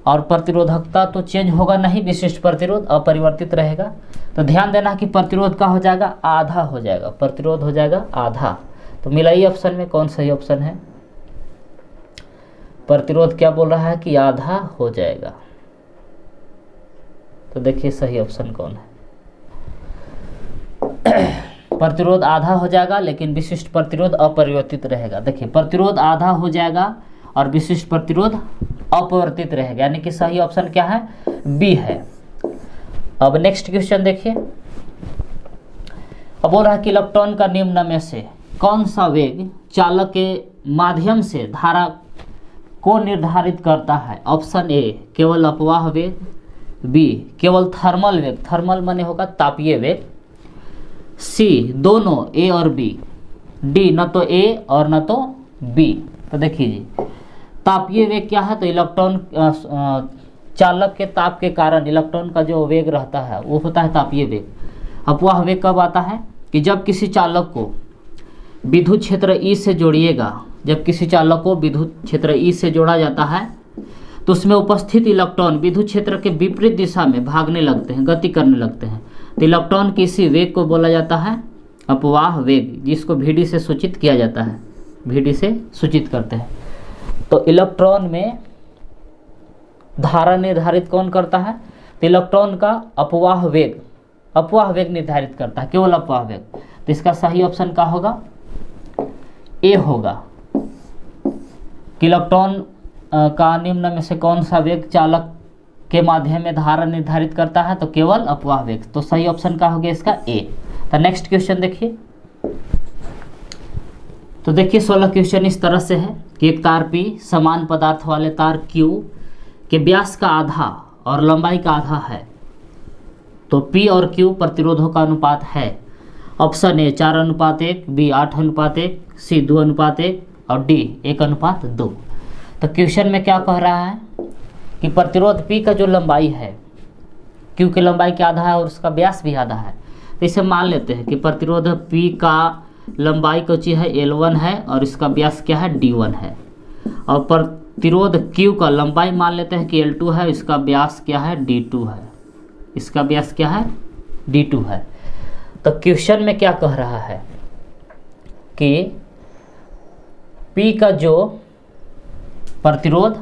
और प्रतिरोधकता तो चेंज होगा नहीं, विशिष्ट प्रतिरोध अपरिवर्तित रहेगा। तो ध्यान देना कि प्रतिरोध का हो जाएगा आधा हो जाएगा, प्रतिरोध हो जाएगा आधा। तो मिलाई ऑप्शन में कौन सही ऑप्शन है, प्रतिरोध क्या बोल रहा है कि आधा हो जाएगा, तो देखिए सही ऑप्शन कौन है, प्रतिरोध आधा हो जाएगा लेकिन विशिष्ट प्रतिरोध अपरिवर्तित रहेगा। देखिए प्रतिरोध आधा हो जाएगा और विशिष्ट प्रतिरोध अपरिवर्तित रहेगा, यानी कि सही ऑप्शन क्या है, बी है। अब नेक्स्ट क्वेश्चन देखिए, अब बोल रहा है कि इलेक्ट्रॉन का निम्न में से कौन सा वेग चालक के माध्यम से धारा को निर्धारित करता है। ऑप्शन ए केवल अपवाह वेग, बी केवल थर्मल वेग, थर्मल माने होगा तापीय वेग, सी दोनों ए और बी, डी न तो ए और न तो बी। तो देखिए जी तापीय वेग क्या है, तो इलेक्ट्रॉन चालक के ताप के कारण इलेक्ट्रॉन का जो वेग रहता है वो होता है तापीय वेग। अपवाह वेग कब आता है कि जब किसी चालक को विद्युत क्षेत्र ई से जोड़िएगा, जब किसी चालक को विद्युत क्षेत्र ई से जोड़ा जाता है तो उसमें उपस्थित इलेक्ट्रॉन विद्युत क्षेत्र के विपरीत दिशा में भागने लगते हैं, गति करने लगते हैं, तो इलेक्ट्रॉन के इसी वेग को बोला जाता है अपवाह वेग, जिसको VD से सूचित किया जाता है, VD से सूचित करते हैं। तो इलेक्ट्रॉन में धारा निर्धारित कौन करता है, तो इलेक्ट्रॉन का अपवाह वेग निर्धारित करता है, केवल अपवाह वेग। तो इसका सही ऑप्शन क्या होगा, ए होगा कि इलेक्ट्रॉन का निम्न में से कौन सा वेग चालक के माध्यम में धारा निर्धारित करता है, तो केवल अपवाह वेग। तो सही ऑप्शन का हो गया इसका ए। तो नेक्स्ट क्वेश्चन देखिए, तो देखिए 16 क्वेश्चन इस तरह से है कि एक तार P समान पदार्थ वाले तार Q के व्यास का आधा और लंबाई का आधा है, तो P और Q प्रतिरोधों का अनुपात है। ऑप्शन ए 4:1, बी 8:1, सी 2:1 और डी 1:2। तो क्वेश्चन में क्या कह रहा है कि प्रतिरोध P का जो लंबाई है Q की लंबाई के आधा है और उसका व्यास भी आधा है। तो इसे मान लेते हैं कि प्रतिरोध P का लंबाई कोची है L1 है और इसका व्यास क्या है D1 है, और प्रतिरोध Q का लंबाई मान लेते हैं कि L2 है, इसका व्यास क्या है D2 है, इसका व्यास क्या है D2 है। तो क्वेश्चन में क्या कह रहा है कि P का जो प्रतिरोध,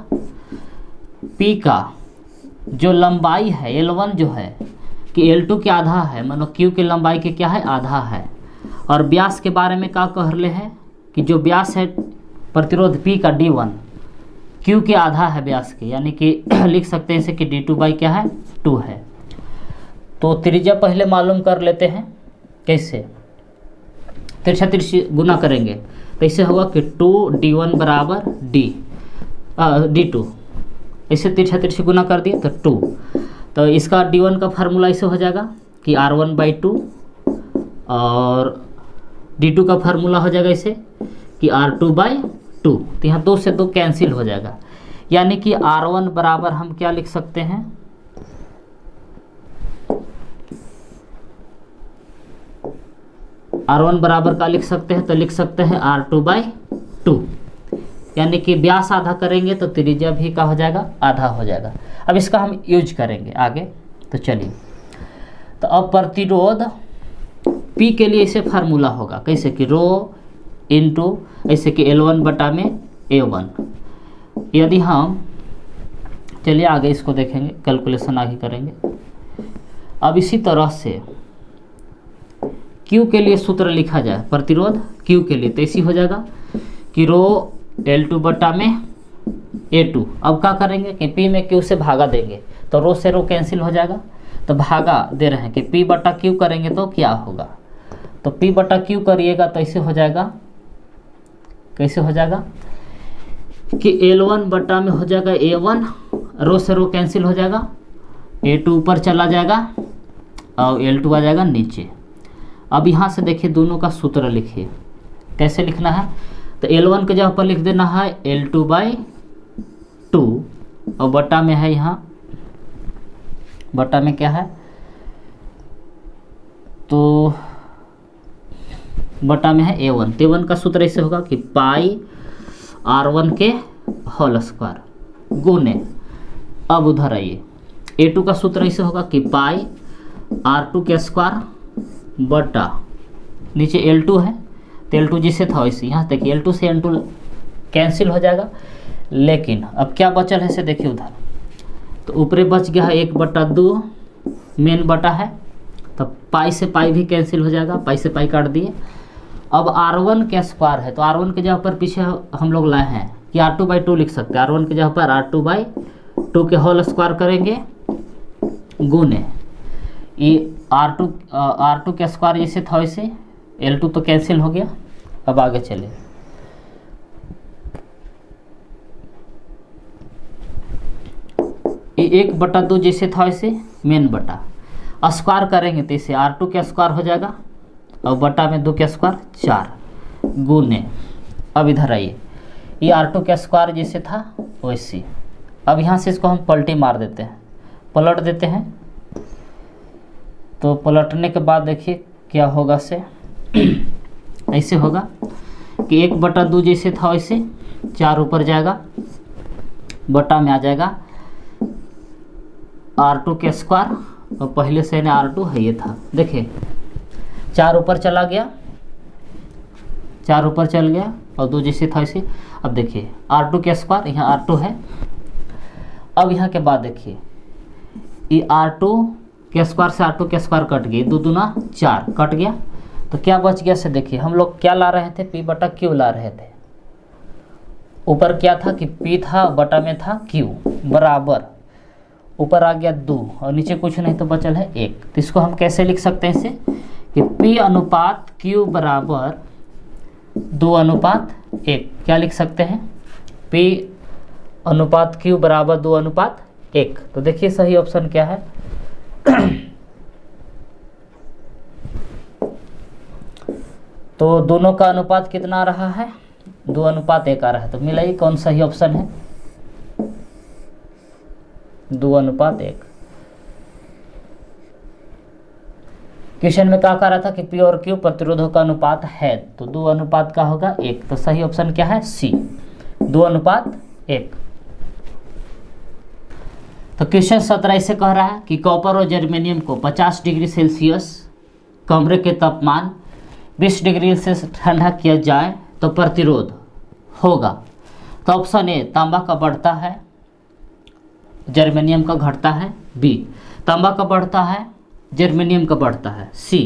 P का जो लंबाई है L1 जो है कि L2 के आधा है, मतलब Q की लंबाई के क्या है, आधा है। और व्यास के बारे में क्या कह रहे हैं कि जो व्यास है प्रतिरोध P का D1 Q के आधा है व्यास के, यानी कि लिख सकते हैं इसे कि D2 बाई क्या है, 2 है। तो त्रिज्या पहले मालूम कर लेते हैं। कैसे? तिरछा तिरछी गुना करेंगे तो ऐसे होगा कि 2D1 बराबर D2, ऐसे तिरछा तिरछी गुना कर दिए तो 2। तो इसका D1 का फार्मूला ऐसे हो जाएगा कि R1/2 और D2 का फार्मूला हो जाएगा ऐसे कि R2/2। तो यहाँ 2 से 2 कैंसिल हो जाएगा, यानी कि R1 बराबर हम क्या लिख सकते हैं, R1 बराबर का लिख सकते हैं, तो लिख सकते हैं R2/2, यानी कि व्यास आधा करेंगे तो त्रिज्या भी का हो जाएगा, आधा हो जाएगा। अब इसका हम यूज करेंगे आगे। तो चलिए, तो अब प्रतिरोध P के लिए इसे फार्मूला होगा कैसे कि रो इंटू ऐसे कि L1 बटा में A1। यदि हम, चलिए आगे इसको देखेंगे, कैलकुलेशन आगे करेंगे। अब इसी तरह से Q के लिए सूत्र लिखा जाए, प्रतिरोध Q के लिए, तो ऐसी हो जाएगा कि रो L2 बटा में A2। अब क्या करेंगे कि P में Q से भागा देंगे तो रो से रो कैंसिल हो जाएगा, तो भागा दे रहे हैं कि P बटा Q करेंगे तो क्या होगा, तो P बटा Q करिएगा तो ऐसे हो जाएगा, कैसे हो जाएगा कि L1 बटा में हो जाएगा A1, रो से रो कैंसिल हो जाएगा, A2 ऊपर चला जाएगा और L2 आ जाएगा नीचे। अब यहाँ से देखिए दोनों का सूत्र लिखिए, कैसे लिखना है, तो L1 के जगह पर लिख देना है L2/2 और बटा में है, यहाँ बटा में क्या है, तो बटा में है A1। तो A1 का सूत्र ऐसे होगा कि पाई R1 के होल स्क्वायर गुने, अब उधर आइए, A2 का सूत्र ऐसे होगा कि पाई R2 के स्क्वायर बटा, नीचे L2 है तो L2 जिसे था वैसे, यहाँ देखिए L2 से N2 कैंसिल हो जाएगा, लेकिन अब क्या बचल है से देखिए उधर, तो ऊपरे बच गया है 1/2 मेन बटा है, तो पाई से पाई भी कैंसिल हो जाएगा, पाई से पाई काट दिए। अब R1 के स्क्वायर है तो R1 के जगह पर पीछे हम लोग लाए हैं कि R2/2 लिख सकते हैं, R1 के जगह पर R2/2 के होल स्क्वायर करेंगे गुने ये R2 के स्क्वायर जैसे था वैसे, L2 तो कैंसिल हो गया। अब आगे चले, ये 1/2 जैसे था वैसे मेन बटा, स्क्वायर करेंगे तो इसे R2 के स्क्वायर हो जाएगा और बटा में 2 के स्क्वायर 4 गुने, अब इधर आइए, ये R2 के स्क्वायर जैसे था वैसे। अब यहाँ से इसको हम पलटी मार देते हैं, पलट देते हैं, तो पलटने के बाद देखिए क्या होगा से ऐसे होगा कि 1/2 जैसे था वैसे 4 ऊपर जाएगा, बटा में आ जाएगा R2 के स्क्वायर, और पहले से ना R2 है ये था, देखिए 4 ऊपर चला गया, 4 ऊपर चल गया और 2 जैसे था वैसे। अब देखिए R2 के स्क्वायर, यहाँ R2 है। अब यहाँ के बाद देखिए ये R2 के स्क्वायर से R2 के स्क्वायर कट गई, 2 दूना 4 कट गया, तो क्या बच गया से देखिए, हम लोग क्या ला रहे थे, P बटा Q ला रहे थे। ऊपर क्या था कि P था, बटा में था Q बराबर, ऊपर आ गया 2 और नीचे कुछ नहीं तो बचल है 1। तो इसको हम कैसे लिख सकते हैं इसे कि P अनुपात Q बराबर 2:1। क्या लिख सकते हैं, P अनुपात Q बराबर 2:1। तो देखिए सही ऑप्शन क्या है तो दोनों का अनुपात कितना आ रहा है, 2:1 आ रहा है। तो मिलाइए कौन सही ऑप्शन है, 2:1। क्वेश्चन में क्या कह रहा था कि P और Q प्रतिरोधों का अनुपात है, तो 2:1 का होगा 1। तो सही ऑप्शन क्या है, सी 2:1। तो क्वेश्चन 17 ऐसे कह रहा है कि कॉपर और जर्मेनियम को 50 डिग्री सेल्सियस कमरे के तापमान 20 डिग्री से ठंडा किया जाए तो प्रतिरोध होगा। तो ऑप्शन ए तांबा का बढ़ता है, जर्मेनियम का घटता है। बी तांबा का बढ़ता है, जर्मेनियम का बढ़ता है। सी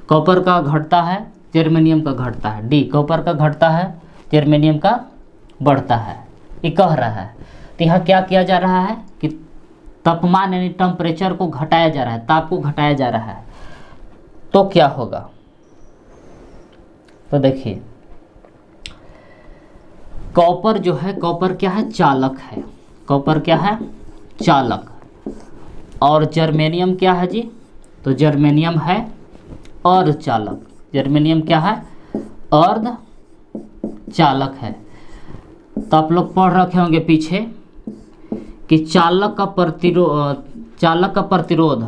कॉपर का घटता है, जर्मेनियम का घटता है। डी कॉपर का घटता है, जर्मेनियम का बढ़ता है। ये कह रहा है तो यहाँ क्या किया जा रहा है कि तापमान यानी टेम्परेचर को घटाया जा रहा है, ताप को घटाया जा रहा है। तो क्या होगा, तो देखिए कॉपर जो है, कॉपर क्या है, चालक है। कॉपर क्या है, चालक। और जर्मेनियम क्या है जी, तो जर्मेनियम है अर्धचालक। जर्मेनियम क्या है, अर्ध चालक है। तो आप लोग पढ़ रखे होंगे पीछे कि चालक का प्रतिरोध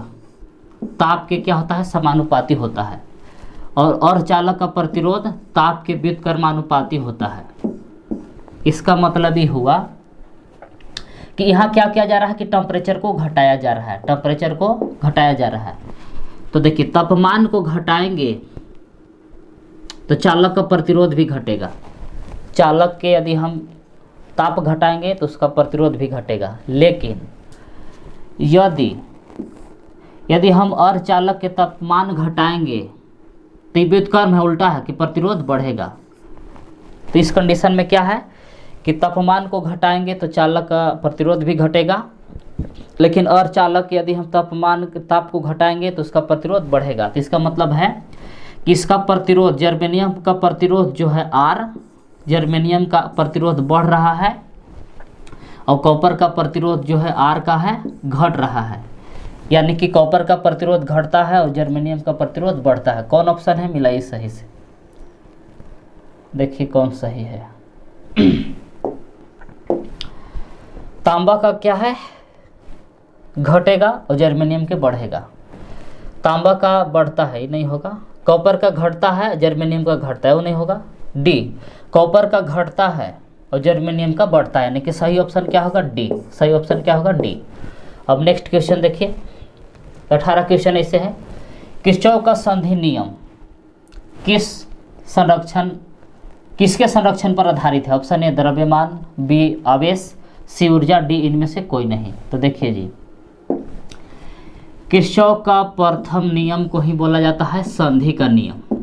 ताप के क्या होता है, समानुपाती होता है। और अर्धचालक का प्रतिरोध ताप के व्युत्क्रमानुपाती होता है। इसका मतलब ये हुआ कि यहाँ क्या किया जा रहा है कि टेम्परेचर को घटाया जा रहा है, टेम्परेचर को घटाया जा रहा है। तो देखिए तापमान को घटाएंगे तो चालक का प्रतिरोध भी घटेगा। चालक के यदि हम ताप घटाएंगे तो उसका प्रतिरोध भी घटेगा। लेकिन यदि हम अर्धचालक के तापमान घटाएंगे तो व्युत्क्रम है, उल्टा है कि प्रतिरोध बढ़ेगा। तो इस कंडीशन में क्या है कि तापमान को घटाएंगे तो चालक का प्रतिरोध भी घटेगा, लेकिन अर्धचालक यदि हम ताप को घटाएंगे तो उसका प्रतिरोध बढ़ेगा। तो इसका मतलब है कि इसका प्रतिरोध, जर्मेनियम का प्रतिरोध जो है R, जर्मेनियम का प्रतिरोध बढ़ रहा है और कॉपर का प्रतिरोध जो है R का है घट रहा है। यानी कि कॉपर का प्रतिरोध घटता है और जर्मेनियम का प्रतिरोध बढ़ता है। कौन ऑप्शन है, मिलाइए सही से, देखिए कौन सही है। तांबा का क्या है, घटेगा और जर्मेनियम के बढ़ेगा। तांबा का बढ़ता है, ये नहीं होगा। कॉपर का घटता है, जर्मेनियम का घटता है, वो नहीं होगा। डी कॉपर का घटता है और जर्मेनियम का बढ़ता है, यानी कि सही ऑप्शन क्या होगा, डी। सही ऑप्शन क्या होगा, डी। अब नेक्स्ट क्वेश्चन देखिए, 18 क्वेश्चन ऐसे है। किरचॉफ का संधि नियम किसके संरक्षण पर आधारित है। ऑप्शन ए द्रव्यमान, बी आवेश, सी ऊर्जा, डी इनमें से कोई नहीं। तो देखिए जी किरचॉफ का प्रथम नियम को ही बोला जाता है संधि का नियम।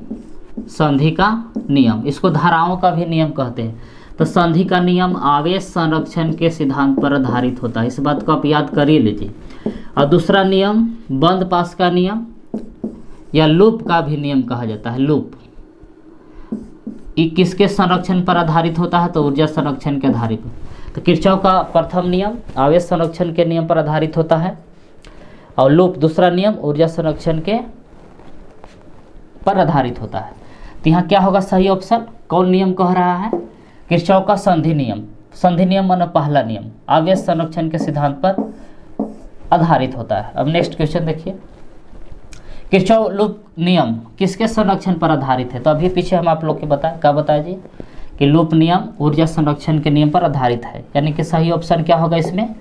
संधि का नियम, इसको धाराओं का भी नियम कहते हैं। तो संधि का नियम आवेश संरक्षण के सिद्धांत पर आधारित होता है, इस बात को आप याद कर ही लीजिए। और दूसरा नियम बंद पास का नियम या लूप का भी नियम कहा जाता है। लूप ये किसके संरक्षण पर आधारित होता है, तो ऊर्जा संरक्षण के आधारित। तो किरचॉफ का प्रथम नियम आवेश संरक्षण के नियम पर आधारित होता है और लूप दूसरा नियम ऊर्जा संरक्षण के पर आधारित होता है। तो यहाँ क्या होगा सही ऑप्शन, कौन नियम कह रहा है, किरचॉफ का संधि नियम। संधि नियम माना पहला नियम आवेश संरक्षण के सिद्धांत पर आधारित होता है। अब नेक्स्ट क्वेश्चन देखिए, किरचॉफ लूप नियम किसके संरक्षण पर आधारित है। तो अभी पीछे हम आप लोग के बताएं, क्या बताया जी कि लूप नियम ऊर्जा संरक्षण के नियम पर आधारित है, यानी कि सही ऑप्शन क्या होगा इसमें,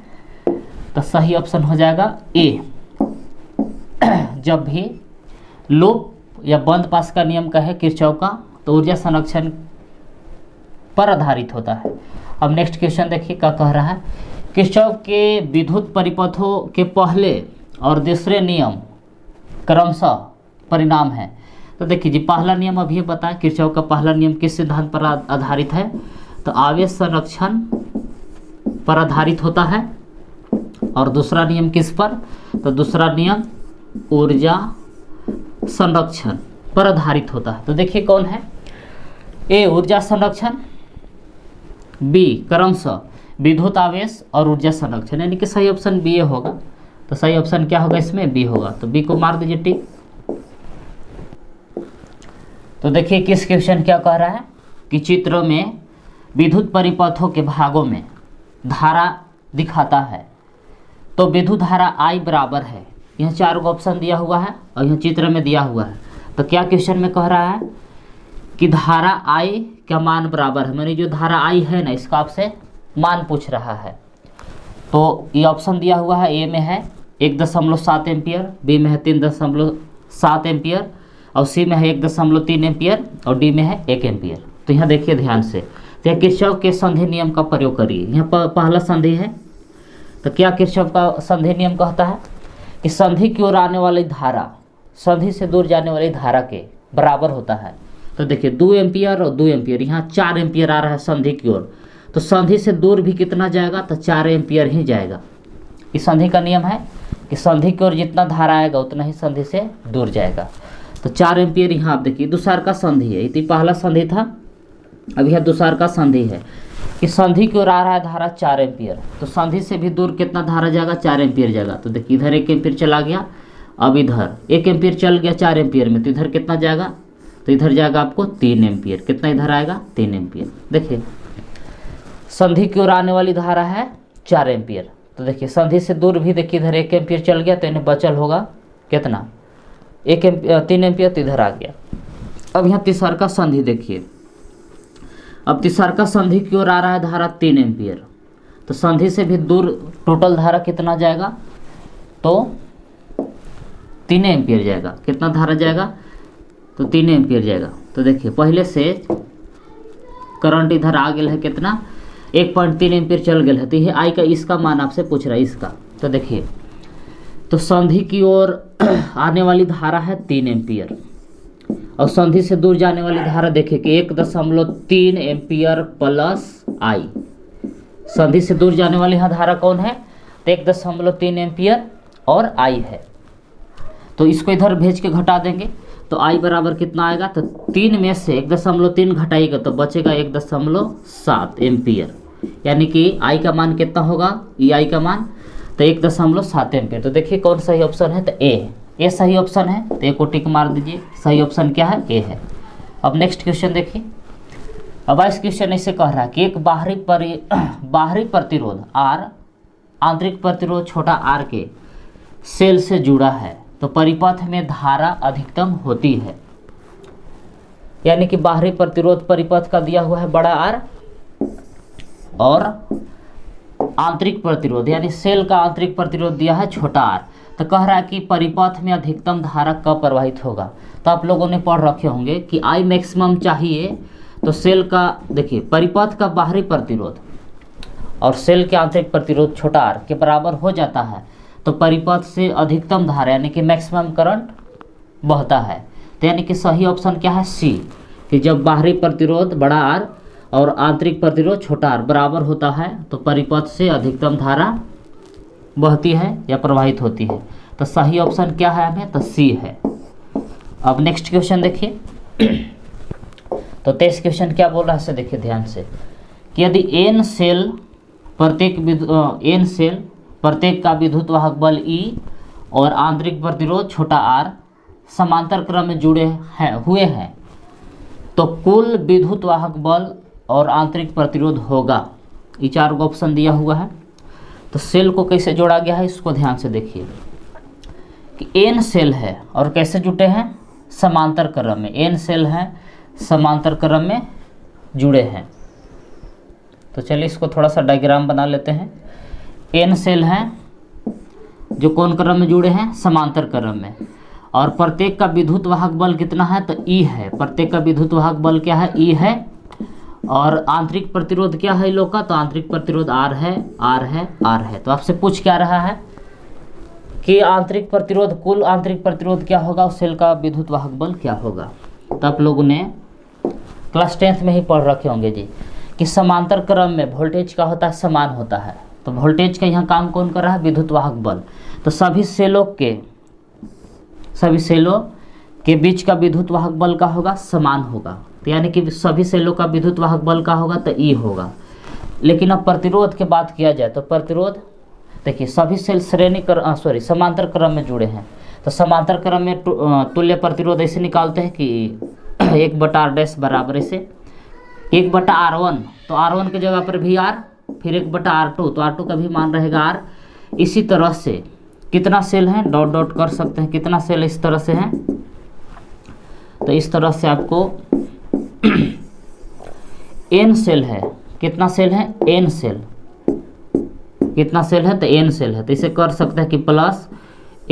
तो सही ऑप्शन हो जाएगा ए। जब भी लूप या बंद पास का नियम कहे किरचॉफ का तो ऊर्जा संरक्षण पर आधारित होता है। अब नेक्स्ट क्वेश्चन देखिए क्या कह रहा है, किरचॉफ के विद्युत परिपथों के पहले और दूसरे नियम क्रमशः परिणाम है। तो देखिए जी पहला नियम अभी बताएं, किरचॉफ का पहला नियम किस सिद्धांत पर आधारित है, तो आवेश संरक्षण पर आधारित होता है। और दूसरा नियम किस पर, तो दूसरा नियम ऊर्जा संरक्षण पर आधारित होता है। तो देखिए कौन है, ए ऊर्जा संरक्षण, बी क्रमशः विद्युत आवेश और ऊर्जा संरक्षण, यानी कि सही ऑप्शन बी होगा। तो सही ऑप्शन क्या होगा इसमें, बी होगा। तो बी को मार दीजिए टिक। तो देखिए किस क्वेश्चन क्या कह रहा है कि चित्र में विद्युत परिपथों के भागों में धारा दिखाता है, तो विद्युत धारा I बराबर है। यहाँ 4 ऑप्शन दिया हुआ है और यहाँ चित्र में दिया हुआ है। तो क्या क्वेश्चन में कह रहा है कि धारा I का मान बराबर है, मैंने जो धारा I है ना इसका आपसे मान पूछ रहा है। तो ये ऑप्शन दिया हुआ है, ए में है 1.7 एम्पियर, बी में है 3.7 एम्पियर और सी में है 1.3 एम्पियर और डी में है 1 एम्पियर। तो यहाँ देखिए ध्यान से, तो यहाँ किरचॉफ के संधि नियम का प्रयोग करिए। यहाँ पहला संधि है, तो क्या किरचॉफ का संधि नियम कहता है कि संधि की ओर आने वाली धारा संधि से दूर जाने वाली धारा के बराबर होता है। तो देखिए 2 एम्पियर और 2 एम्पियर, यहाँ 4 एम्पियर आ रहा है संधि की ओर, तो संधि से दूर भी कितना जाएगा, तो 4 एम्पियर ही जाएगा। इस संधि का नियम है कि संधि की ओर जितना धारा आएगा उतना ही संधि से दूर जाएगा। तो 4 एम्पियर यहाँ आप देखिए दूसर का संधि है, इतनी पहला संधि था, अब यह दूसर का संधि है कि संधि की ओर आ रहा है धारा 4 एम्पियर, तो संधि से भी दूर कितना धारा जाएगा, 4 एम्पियर जाएगा। तो देखिए इधर 1 एम्पियर चला गया, अब इधर 1 एम्पियर चल गया 4 एम्पियर में, तो इधर कितना जाएगा, तो इधर जाएगा आपको 3 एम्पियर। कितना इधर आएगा, 3 एम्पियर। देखिए संधि की ओर आने वाली धारा है 4 एम्पियर, तो देखिए संधि से दूर भी देखिए इधर 1 एम्पियर चल गया, तो इन्हें बचल होगा कितना, 3 एम्पियर, तो इधर आ गया। अब यहाँ तीसर का संधि देखिए, अब तीसर का संधि की ओर आ रहा है धारा 3 एम्पियर, तो संधि से भी दूर टोटल धारा कितना जाएगा, तो 3 एम्पियर जाएगा। कितना धारा जाएगा, तो 3 एम्पियर जाएगा। तो देखिए पहले से करंट इधर आ गया है कितना, 1.3 एम्पियर चल गया है, तो ये आई का इसका मान आपसे पूछ रहा है इसका। तो देखिए तो संधि की ओर आने वाली धारा है 3 एम्पियर और संधि से दूर जाने वाली धारा देखिए कि 1.3 एम्पियर प्लस आई। संधि से दूर जाने वाली यहाँ धारा कौन है, तो 1.3 एम्पियर और आई है, तो इसको इधर भेज के घटा देंगे, तो आई बराबर कितना आएगा, तो 3 में से 1.3 घटाएगा तो बचेगा 1.7 एम्पियर, यानी कि आई का मान कितना होगा, ई आई का मान, तो 1.7 एम्पियर। तो देखिए कौन सही ऑप्शन है, तो ए सही ऑप्शन है, तो ए को टिक मार दीजिए, सही ऑप्शन क्या है, ए है। अब नेक्स्ट क्वेश्चन देखिए, अब इस क्वेश्चन ऐसे कह रहा है कि एक बाहरी प्रतिरोध आर आंतरिक प्रतिरोध छोटा आर के सेल से जुड़ा है, तो परिपथ में धारा अधिकतम होती है। यानी कि बाहरी प्रतिरोध परिपथ का दिया हुआ है बड़ा आर और आंतरिक प्रतिरोध यानी सेल का आंतरिक प्रतिरोध दिया है छोटा आर, तो कह रहा है कि परिपथ में अधिकतम धारा कब प्रवाहित होगा। तो आप लोगों ने पढ़ रखे होंगे कि आई मैक्सिमम चाहिए, तो सेल का देखिए परिपथ का बाहरी प्रतिरोध और सेल के आंतरिक प्रतिरोध छोटा आर के बराबर हो जाता है, तो परिपथ से अधिकतम धारा यानी कि मैक्सिमम करंट बहता है। तो यानी कि सही ऑप्शन क्या है, सी, कि जब बाहरी प्रतिरोध बड़ा आर और आंतरिक प्रतिरोध छोटा आर बराबर होता है तो परिपथ से अधिकतम धारा बहती है या प्रवाहित होती है। तो सही ऑप्शन क्या है हमें, तो सी है। अब नेक्स्ट क्वेश्चन देखिए, तो 23 क्वेश्चन क्या बोल रहा है, देखिए ध्यान से, कि यदि एन सेल प्रत्येक का विद्युत वाहक बल E और आंतरिक प्रतिरोध छोटा r समांतर क्रम में जुड़े हुए हैं, तो कुल विद्युत वाहक बल और आंतरिक प्रतिरोध होगा। ये 4 ऑप्शन दिया हुआ है। तो सेल को कैसे जोड़ा गया है, इसको ध्यान से देखिए कि एन सेल है और कैसे जुटे हैं, समांतर क्रम में। एन सेल है समांतर क्रम में जुड़े हैं। तो चलिए इसको थोड़ा सा डायग्राम बना लेते हैं। एन सेल हैं जो कौन क्रम में जुड़े हैं, समांतर क्रम में, और प्रत्येक का विद्युत वाहक बल कितना है, तो ई है। प्रत्येक का विद्युत वाहक बल क्या है, ई है। और आंतरिक प्रतिरोध क्या है इन लोग का, तो आंतरिक प्रतिरोध आर है, आर है, आर है। तो आपसे पूछ क्या रहा है कि आंतरिक प्रतिरोध, कुल आंतरिक प्रतिरोध क्या होगा, उस सेल का विद्युत वाहक बल क्या होगा। तो आप लोगों ने क्लास 10th में ही पढ़ रखे होंगे जी कि समांतर क्रम में वोल्टेज का होता है, समान होता है। तो वोल्टेज का यहाँ काम कौन कर रहा है, विद्युत वाहक बल। तो सभी सेलों के बीच का विद्युत वाहक बल का होगा, समान होगा। तो यानी कि सभी सेलों का विद्युत वाहक बल का होगा तो ई होगा। लेकिन अब प्रतिरोध की बात किया जाए तो प्रतिरोध देखिए सभी सेल समांतर क्रम में जुड़े हैं। तो समांतर क्रम में तुल्य प्रतिरोध ऐसे निकालते हैं कि 1/r' बराबर ऐसे 1/r1, तो r1 की जगह पर भी r, फिर 1/r2, तो r2 का भी मान रहेगा r। इसी तरह से कितना सेल हैं, डॉट डॉट कर सकते हैं, कितना सेल इस तरह से हैं। तो इस तरह से आपको n सेल है, कितना सेल है, n सेल, कितना सेल है, तो n सेल है। तो इसे कर सकते हैं कि प्लस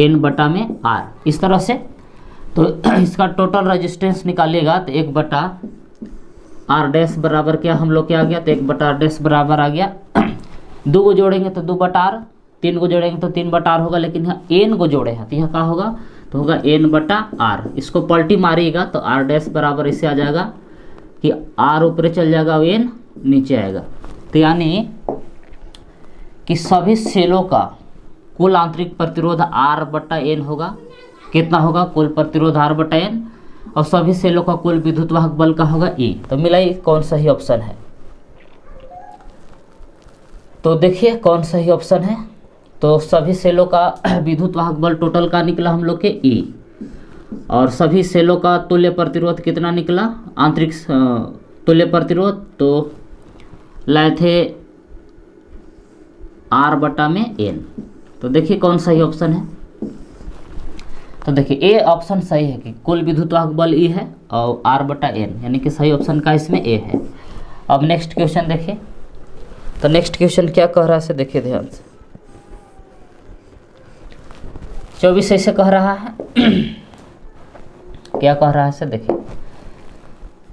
n/r, इस तरह से। तो इसका टोटल रेजिस्टेंस निकालिएगा तो 1/R डैश बराबर क्या हम लोग क्या आ गया, तो 1/R डैश बराबर आ गया 2 को जोड़ेंगे तो 2/R, 3 को जोड़ेंगे तो 3/R होगा, लेकिन यहाँ n को जोड़े हैं तो यहाँ क्या होगा, तो होगा n/R। इसको पलटी मारिएगा तो R डैश बराबर इससे आ जाएगा कि R ऊपर चल जाएगा और n नीचे आएगा। तो यानी कि सभी सेलों का कुल आंतरिक प्रतिरोध R/n होगा। कितना होगा, कुल प्रतिरोध R/n, और सभी सेलों का कुल विद्युत वाहक बल का होगा E। तो मिलाइए कौन सही ऑप्शन है। तो देखिए कौन सही ऑप्शन है। तो सभी सेलों का विद्युत वाहक बल टोटल का निकला हम लोग के E, और सभी सेलों का तुल्य प्रतिरोध कितना निकला, आंतरिक तुल्य प्रतिरोध तो लाए थे R/n। तो देखिए कौन सही ऑप्शन है। तो देखिए ए ऑप्शन सही है कि कुल विद्युत वाहक बल E है और R/n, यानी कि सही ऑप्शन का इसमें ए है। अब नेक्स्ट क्वेश्चन देखिए। तो नेक्स्ट क्वेश्चन क्या कह रहा है से देखिए ध्यान से। 24 ऐसे कह रहा है क्या कह रहा है से देखिए।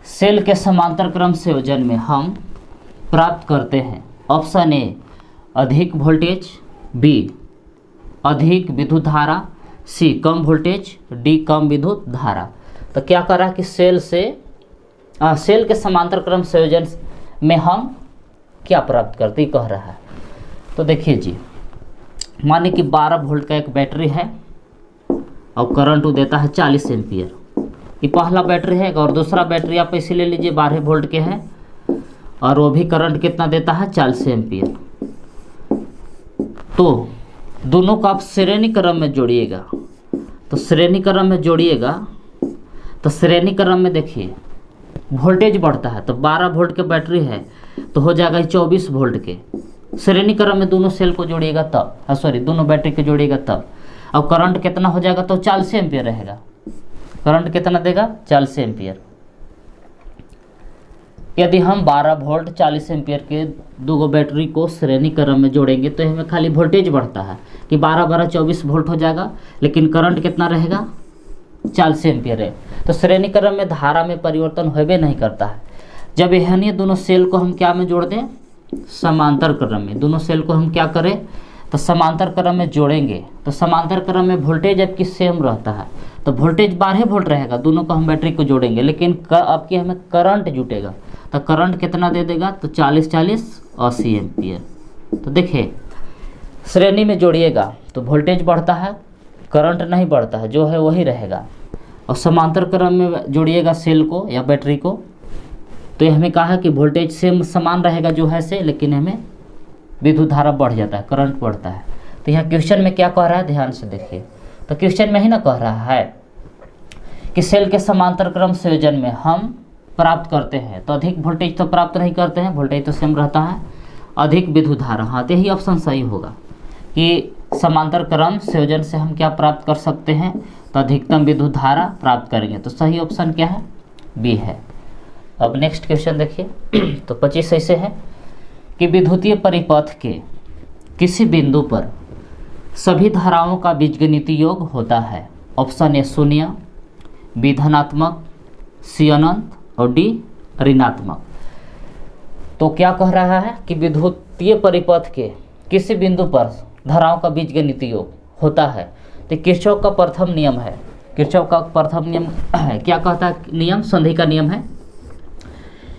सेल के समांतर क्रम संयोजन में हम प्राप्त करते हैं ऑप्शन ए अधिक वोल्टेज, बी अधिक विद्युत धारा, सी कम वोल्टेज, डी कम विद्युत धारा। तो क्या कर रहा है कि सेल के समांतर क्रम संयोजन में हम क्या प्राप्त करते कह रहा है। तो देखिए जी, मानिए कि 12 वोल्ट का एक बैटरी है और करंट वो देता है 40 एम्पियर। ये पहला बैटरी है, और दूसरा बैटरी आप इसे ले लीजिए 12 वोल्ट के है और वो भी करंट कितना देता है 40 एम्पियर। तो दोनों को आप श्रेणी क्रम में जोड़िएगा। तो श्रेणी क्रम में जोड़िएगा तो श्रेणी क्रम में देखिए वोल्टेज बढ़ता है। तो 12 वोल्ट के बैटरी है तो हो जाएगा 24 वोल्ट के। श्रेणी क्रम में दोनों सेल को जोड़िएगा तब, दोनों बैटरी को जोड़िएगा तब। अब करंट कितना हो जाएगा, तो 40 एम्पियर रहेगा। करंट कितना देगा, 40 एम्पियर। यदि हम 12 वोल्ट 40 एम्पियर के दो बैटरी को श्रेणी क्रम में जोड़ेंगे तो हमें खाली वोल्टेज बढ़ता है कि 12 24 वोल्ट हो जाएगा, लेकिन करंट कितना रहेगा 40 एम्पियर है। तो श्रेणी क्रम में धारा में परिवर्तन होबे नहीं करता है। जब यह दोनों सेल को हम क्या में जोड़ दें, समांतर क्रम में। दोनों सेल को हम क्या करें, तो समांतर क्रम में जोड़ेंगे। तो समांतर क्रम में वोल्टेज जबकि सेम रहता है, तो वोल्टेज 12 वोल्ट रहेगा। दोनों को हम बैटरी को जोड़ेंगे, लेकिन अब की हमें करंट जुटेगा। तो करंट कितना दे देगा, तो 40 80 एम्पियर। तो देखिए श्रेणी में जोड़िएगा तो वोल्टेज बढ़ता है, करंट नहीं बढ़ता है, जो है वही रहेगा। और समांतर क्रम में जोड़िएगा सेल को या बैटरी को, तो ये हमें कहा है कि वोल्टेज सेम समान रहेगा जो है से, लेकिन हमें विद्युत धारा बढ़ जाता है, करंट बढ़ता है। तो यहाँ क्वेश्चन में क्या कह रहा है, ध्यान से देखिए। तो क्वेश्चन में ही ना कह रहा है कि सेल के समांतर क्रम संयोजन में हम प्राप्त करते हैं, तो अधिक वोल्टेज तो प्राप्त नहीं करते हैं, वोल्टेज तो सेम रहता है, अधिक विद्युत धारा। हाँ, तो यही ऑप्शन सही होगा कि समांतर क्रम संयोजन से हम क्या प्राप्त कर सकते हैं, तो अधिकतम विद्युत धारा प्राप्त करेंगे। तो सही ऑप्शन क्या है, बी है। अब नेक्स्ट क्वेश्चन देखिए। तो 25 ऐसे है कि विद्युतीय परिपथ के किसी बिंदु पर सभी धाराओं का बीजगणितीय योग होता है। ऑप्शन ए 0, बी धनात्मक, सी अनंत और डी ऋणात्मक। तो क्या कह रहा है कि विद्युतीय परिपथ के किसी बिंदु पर धाराओं का बीजगणितीय योग होता है। तो किरचॉफ का प्रथम नियम है। किरचॉफ का प्रथम नियम है, क्या कहता है नियम, संधि का नियम है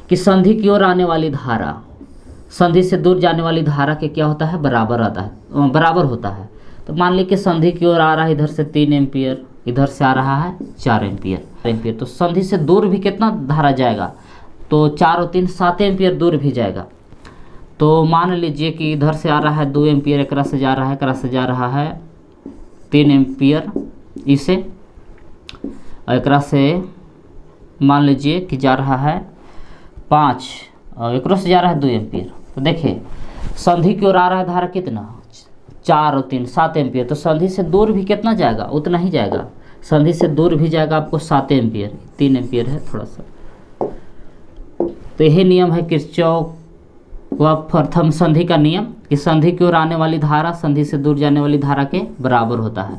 कि संधि की ओर आने वाली धारा संधि से दूर जाने वाली धारा के क्या होता है, बराबर होता है। तो मान लीजिए कि संधि की ओर आ रहा है इधर से 3 एम्पियर, इधर से आ रहा है 4 एम्पियर। तो संधि से दूर भी कितना धारा जाएगा, तो 4 और 3 7 एम्पियर दूर भी जाएगा। तो मान लीजिए कि इधर से आ रहा है 2 एम्पियर, एकरा से जा रहा है 3 एम्पियर इसे, और एकरा से मान लीजिए कि जा रहा है 5 और एकरा से जा रहा है 2 एम्पियर। तो देखिए संधि की ओर आ रहा है धारा कितना, 4 और 3 7 एम्पियर। तो संधि से दूर भी कितना जाएगा, उतना ही जाएगा। संधि से दूर भी जाएगा आपको 7 एम्पियर, 3 एम्पियर है थोड़ा सा। तो यही नियम है किरचॉफ का प्रथम संधि का नियम कि संधि की ओर आने वाली धारा संधि से दूर जाने वाली धारा के बराबर होता है।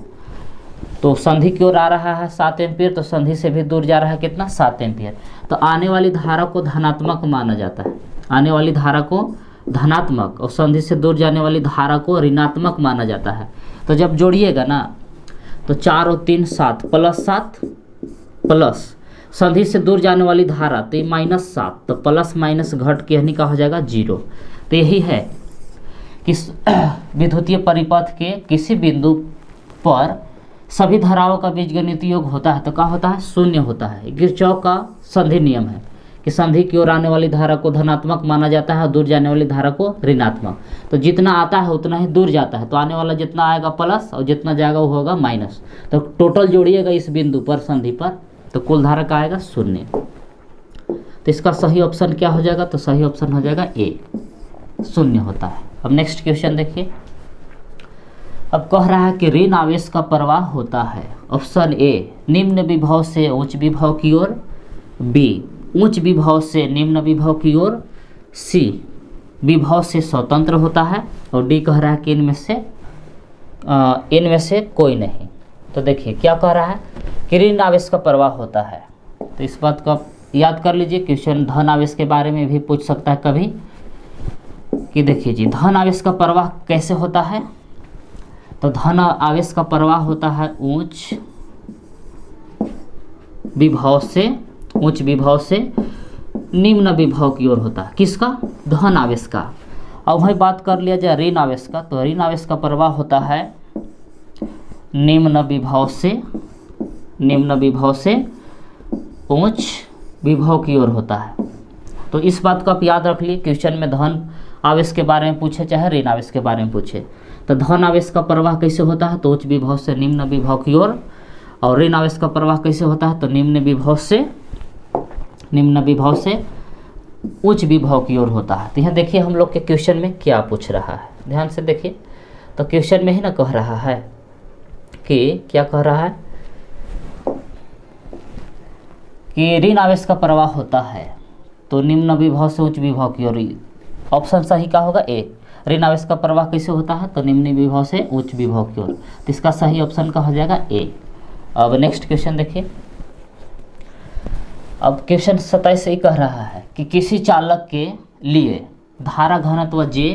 तो संधि की ओर आ रहा है 7 एम्पीयर, तो संधि से भी दूर जा रहा है कितना 7 एम्पीयर। तो आने वाली धारा को धनात्मक माना जाता है, आने वाली धारा को धनात्मक और संधि से दूर जाने वाली धारा को ऋणात्मक माना जाता है। तो जब जोड़िएगा ना तो 4 और 3 7 प्लस 7 प्लस संधि से दूर जाने वाली धारा तो ये -7, तो प्लस माइनस घट के यानी का हो जाएगा 0। तो यही है कि विद्युतीय परिपथ के किसी बिंदु पर सभी धाराओं का बीजगणितीय योग होता है तो क्या होता है, शून्य होता है। किरचॉफ का संधि नियम है कि संधि की ओर आने वाली धारा को धनात्मक माना जाता है और दूर जाने वाली धारा को ऋणात्मक। तो जितना आता है उतना ही दूर जाता है, तो आने वाला जितना आएगा प्लस और जितना जाएगा वो होगा माइनस। तो टोटल जोड़िएगा इस बिंदु पर संधि पर तो कुल धारा का आएगा 0। तो इसका सही ऑप्शन क्या हो जाएगा, तो सही ऑप्शन हो जाएगा ए, 0 होता है। अब नेक्स्ट क्वेश्चन देखिए। अब कह रहा है कि ऋण आवेश का प्रवाह होता है। ऑप्शन ए निम्न विभव से उच्च विभव की ओर, बी उच्च विभव से निम्न विभव की ओर, सी विभव से स्वतंत्र होता है, और डी कह रहा है कि इनमें से कोई नहीं। तो देखिए क्या कह रहा है कि ऋण आवेश का प्रवाह होता है। तो इस बात को आप याद कर लीजिए, क्वेश्चन धन आवेश के बारे में भी पूछ सकता है कभी कि देखिए जी धन आवेश का प्रवाह कैसे होता है। तो धन आवेश का प्रवाह होता है उच्च विभव से निम्न विभव की ओर होता है। किसका, धन आवेश का। अब वही बात कर लिया जाए ऋण आवेश का, तो ऋण आवेश का प्रवाह होता है निम्न विभव से उच्च विभव की ओर होता है। तो इस बात को आप याद रख लिए, क्वेश्चन में धन आवेश के बारे में पूछे चाहे ऋण आवेश के बारे में पूछे, तो धन आवेश का प्रवाह कैसे होता है, तो उच्च विभव से निम्न विभव की ओर, और ऋण आवेश का प्रवाह कैसे होता है, तो निम्न विभव से उच्च विभव की ओर होता है। तो यहाँ देखिए हम लोग के क्वेश्चन में क्या पूछ रहा है, ध्यान से देखिए। तो क्वेश्चन में ही ना कह रहा है कि क्या कह रहा है कि ऋण आवेश का प्रवाह होता है तो निम्न विभव से उच्च विभव की ओर। ऑप्शन सही क्या होगा, ए। ऋण आवेश का प्रवाह कैसे होता है, तो निम्न विभव से उच्च विभव की ओर। तो इसका सही ऑप्शन का हो जाएगा ए। अब नेक्स्ट क्वेश्चन देखिए। अब क्वेश्चन 27 से ही कह रहा है कि किसी चालक के लिए धारा घनत्व J,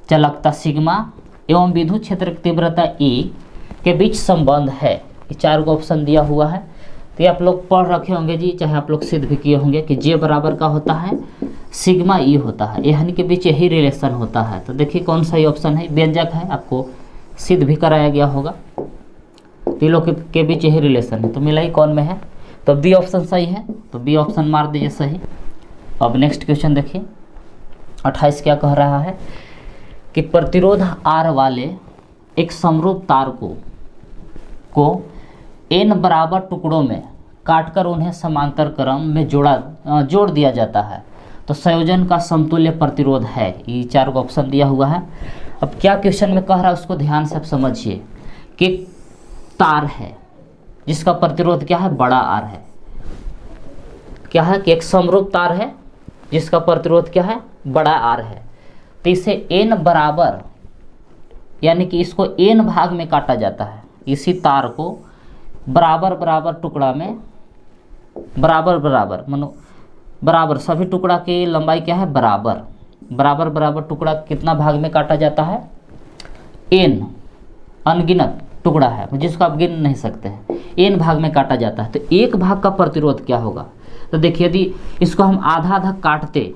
चालकता सिग्मा एवं विद्युत क्षेत्र की तीव्रता E के बीच संबंध है। ये 4 को ऑप्शन दिया हुआ है। तो ये आप लोग पढ़ रखे होंगे जी, चाहे आप लोग सिद्ध भी किए होंगे कि J बराबर का होता है सिग्मा E होता है, यानी के बीच यही रिलेशन होता है। तो देखिए कौन सा ऑप्शन है, व्यंजक है, आपको सिद्ध भी कराया गया होगा। तीन लोग के बीच यही रिलेशन है, तो मिला ही कौन में है, तो बी ऑप्शन सही है। तो बी ऑप्शन मार दीजिए सही। अब नेक्स्ट क्वेश्चन देखिए 28 क्या कह रहा है कि प्रतिरोध R वाले एक समरूप तार को n बराबर टुकड़ों में काटकर उन्हें समांतर क्रम में जोड़ दिया जाता है तो संयोजन का समतुल्य प्रतिरोध है। ये 4 को ऑप्शन दिया हुआ है। अब क्या क्वेश्चन में कह रहा है उसको ध्यान से आप समझिए कि तार है जिसका प्रतिरोध क्या है, बड़ा R है। क्या है कि एक समरूप तार है जिसका प्रतिरोध क्या है, बड़ा R है। तो इसे n बराबर, यानी कि इसको n भाग में काटा जाता है। इसी तार को बराबर बराबर टुकड़ा में बराबर सभी टुकड़ा की लंबाई क्या है, बराबर बराबर टुकड़ा कितना भाग में काटा जाता है, n अनगिनत टुकड़ा है जिसको आप गिन नहीं सकते हैं, n भाग में काटा जाता है। तो एक भाग का प्रतिरोध क्या होगा, तो देखिए यदि इसको हम आधा आधा काटते,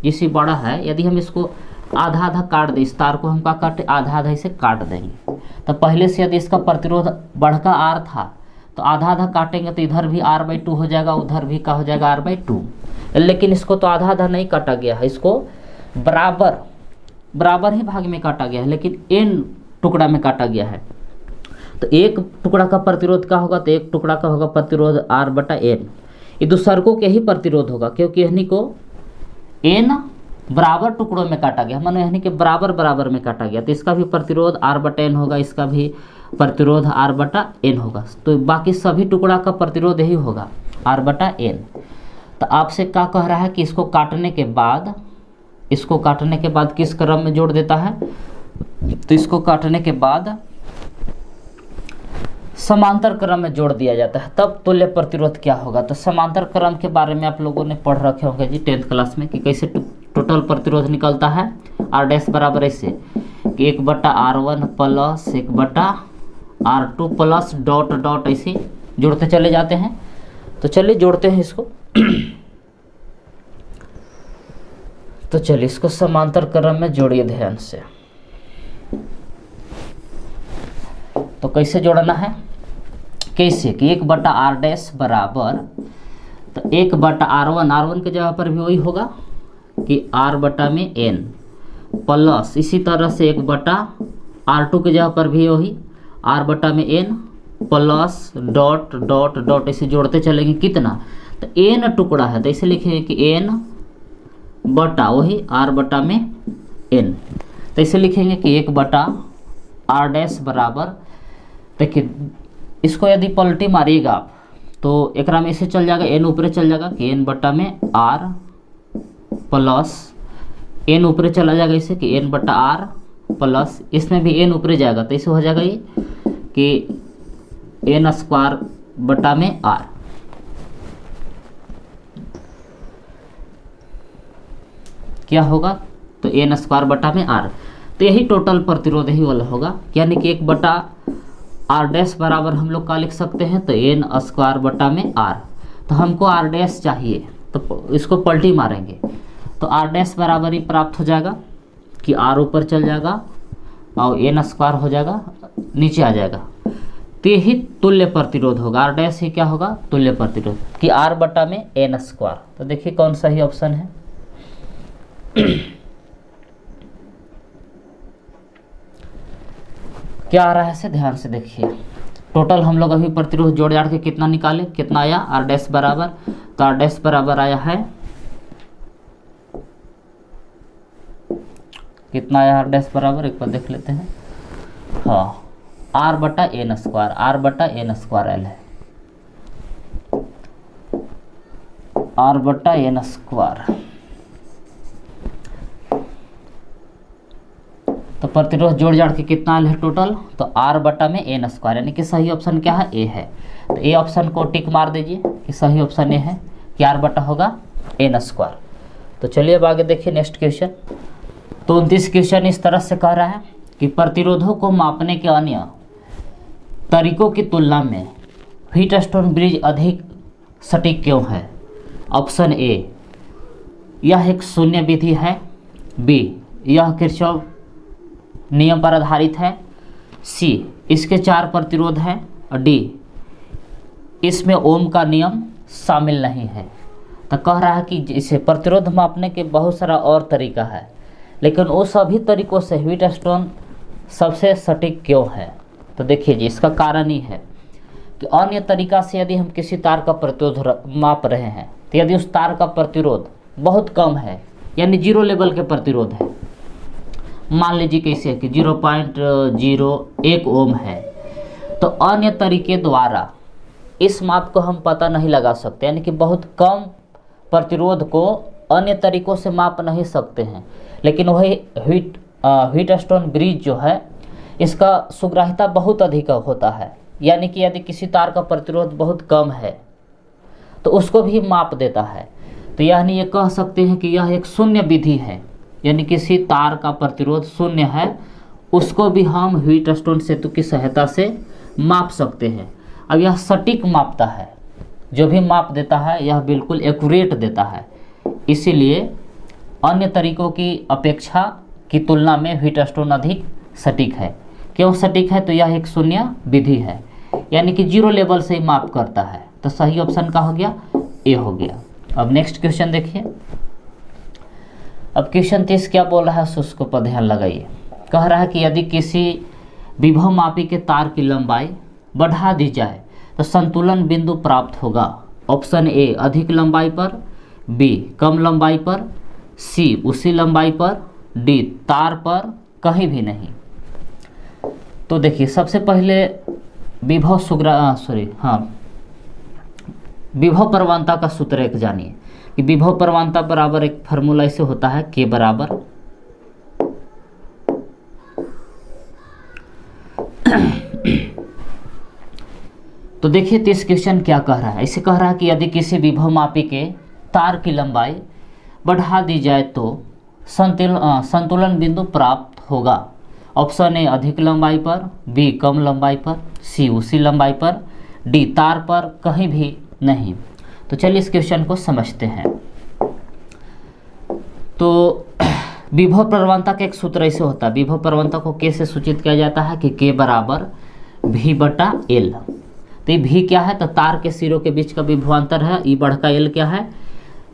जिससे बड़ा है यदि हम इसको आधा आधा काट दें, इस तार को हम क्या काटे, आधा आधा इसे काट देंगे। तो पहले से यदि इसका प्रतिरोध बढ़का R था तो आधा आधा काटेंगे तो इधर भी R/2 हो जाएगा, उधर भी क्या हो जाएगा, R/2। लेकिन इसको तो आधा आधा नहीं काटा गया है, इसको बराबर ही भाग में काटा गया है, लेकिन n टुकड़ा में काटा गया है। तो एक टुकड़ा का प्रतिरोध क्या होगा, तो एक टुकड़ा का होगा प्रतिरोध R/n। ये दूसरकों के ही प्रतिरोध होगा क्योंकि यानी को n बराबर टुकड़ों में काटा गया, मानो यानी कि बराबर में काटा गया, तो इसका भी प्रतिरोध R/n होगा, इसका भी प्रतिरोध R/n होगा। तो बाकी सभी टुकड़ा का प्रतिरोध यही होगा R/n। तो आपसे क्या कह रहा है कि इसको काटने के बाद किस क्रम में जोड़ देता है, तो इसको काटने के बाद समांतर क्रम में जोड़ दिया जाता है तब तुल्य प्रतिरोध क्या होगा। तो समांतर क्रम के बारे में आप लोगों ने पढ़ रखे होंगे जी 10th क्लास में कि कैसे टोटल प्रतिरोध निकलता है। आर डैश बराबर ऐसे कि 1/R1 plus 1/R2 plus dot dot ऐसे जोड़ते चले जाते हैं। तो चलिए जोड़ते हैं इसको। तो चलिए इसको समांतर क्रम में जोड़िए ध्यान से। तो कैसे जोड़ना है, कैसे कि 1/R डैश बराबर, तो 1/R1, R1 के जगह पर भी वही होगा कि R बटा में N प्लस इसी तरह से 1/R2 के जगह पर भी वही R बटा में N plus dot dot dot ऐसे जोड़ते चलेंगे। कितना, तो N टुकड़ा है तो ऐसे लिखेंगे कि N बटा वही R बटा में N। तो ऐसे लिखेंगे कि 1/R डैश बराबर, देखिए इसको यदि पलटी मारिएगा आप तो एक में ऐसे चल जाएगा, N ऊपर चल जाएगा कि N बटा में R प्लस N ऊपर चला जाएगा इसे कि N/R प्लस इसमें भी N ऊपर जाएगा तो इसे हो जाएगा ये कि N² बटा में R। क्या होगा, तो N² बटा में R। तो यही टोटल प्रतिरोध ही वाला होगा, यानी कि 1/R डैश बराबर हम लोग का लिख सकते हैं तो N² बटा में R। तो हमको R डैश चाहिए तो इसको पलटी मारेंगे तो R डैश बराबर ही प्राप्त हो जाएगा कि R ऊपर चल जाएगा और N² हो जाएगा नीचे आ जाएगा। तो यही तुल्य प्रतिरोध होगा। R डैश ही क्या होगा, तुल्य प्रतिरोध कि R बटा में N²। तो देखिए कौन सा ही ऑप्शन है। क्या आ रहा है से ध्यान से देखिए। टोटल हम लोग अभी प्रतिरोध जोड़ जाड़ के कितना निकाले, कितना आया R डैश बराबर, तो R डैश बराबर आया है कितना आया, R डैश बराबर एक बार देख लेते हैं। हाँ R बटा N², R बटा N² L है, R बटा N²। तो प्रतिरोध जोड़ जाड़ के कितना आया है टोटल, तो R बटा में N², यानी कि सही ऑप्शन क्या है, ए है। तो ए ऑप्शन को टिक मार दीजिए कि सही ऑप्शन ए है कि R बटा होगा N²। तो चलिए अब आगे देखिए नेक्स्ट क्वेश्चन। तो 29 क्वेश्चन इस तरह से कह रहा है कि प्रतिरोधों को मापने के अन्य तरीकों की तुलना में व्हीटस्टोन ब्रिज अधिक सटीक क्यों है। ऑप्शन ए, यह एक शून्य विधि है। बी, यह किरचॉफ नियम पर आधारित है। सी, इसके 4 प्रतिरोध हैं। और डी, इसमें ओम का नियम शामिल नहीं है। तो कह रहा है कि इसे प्रतिरोध मापने के बहुत सारा और तरीका है, लेकिन वो सभी तरीकों से व्हीटस्टोन सबसे सटीक क्यों है। तो देखिए जी, इसका कारण ही है कि अन्य तरीका से यदि हम किसी तार का प्रतिरोध माप रहे हैं तो यदि उस तार का प्रतिरोध बहुत कम है, यानी 0 लेवल के प्रतिरोध है, मान लीजिए कैसे है कि 0.01 ओम है, तो अन्य तरीके द्वारा इस माप को हम पता नहीं लगा सकते, यानी कि बहुत कम प्रतिरोध को अन्य तरीकों से माप नहीं सकते हैं। लेकिन वही व्हीटस्टोन ब्रिज जो है इसका सुग्राह्यता बहुत अधिक होता है, यानी कि यदि किसी तार का प्रतिरोध बहुत कम है तो उसको भी माप देता है। तो यानी ये कह सकते हैं कि यह एक शून्य विधि है, यानी किसी तार का प्रतिरोध शून्य है उसको भी हम व्हीटस्टोन सेतु की सहायता से माप सकते हैं। अब यह सटीक मापता है, जो भी माप देता है यह बिल्कुल एक्यूरेट देता है, इसीलिए अन्य तरीकों की अपेक्षा की तुलना में व्हीटस्टोन अधिक सटीक है। क्यों सटीक है, तो यह एक शून्य विधि है, यानी कि 0 लेवल से ही माप करता है। तो सही ऑप्शन का हो गया, ए हो गया। अब नेक्स्ट क्वेश्चन देखिए। अब क्वेश्चन 30 क्या बोल रहा है उसको पर ध्यान लगाइए। कह रहा है कि यदि किसी विभव मापी के तार की लंबाई बढ़ा दी जाए तो संतुलन बिंदु प्राप्त होगा। ऑप्शन ए, अधिक लंबाई पर। बी, कम लंबाई पर। सी, उसी लंबाई पर। डी, तार पर कहीं भी नहीं। तो देखिए सबसे पहले विभव प्रवणता का सूत्र एक जानिए कि विभव प्रवणता बराबर एक फार्मूला ऐसे होता है के बराबर तो देखिए 30 क्वेश्चन क्या कह रहा है। इसे कह रहा है कि यदि किसी विभवमापी के तार की लंबाई बढ़ा दी जाए तो संतुलन बिंदु प्राप्त होगा। ऑप्शन ए अधिक लंबाई पर, बी कम लंबाई पर, सी उसी लंबाई पर, डी तार पर कहीं भी नहीं। तो चलिए इस क्वेश्चन को समझते हैं। तो विभव प्रवणता का एक सूत्र ऐसे होता है। विभव प्रवणता को कैसे सूचित किया जाता है कि के बराबर भी बटा एल। तो ये भी क्या है, तो तार के सिरों के बीच का विभवांतर है। ई बढ़का एल क्या है,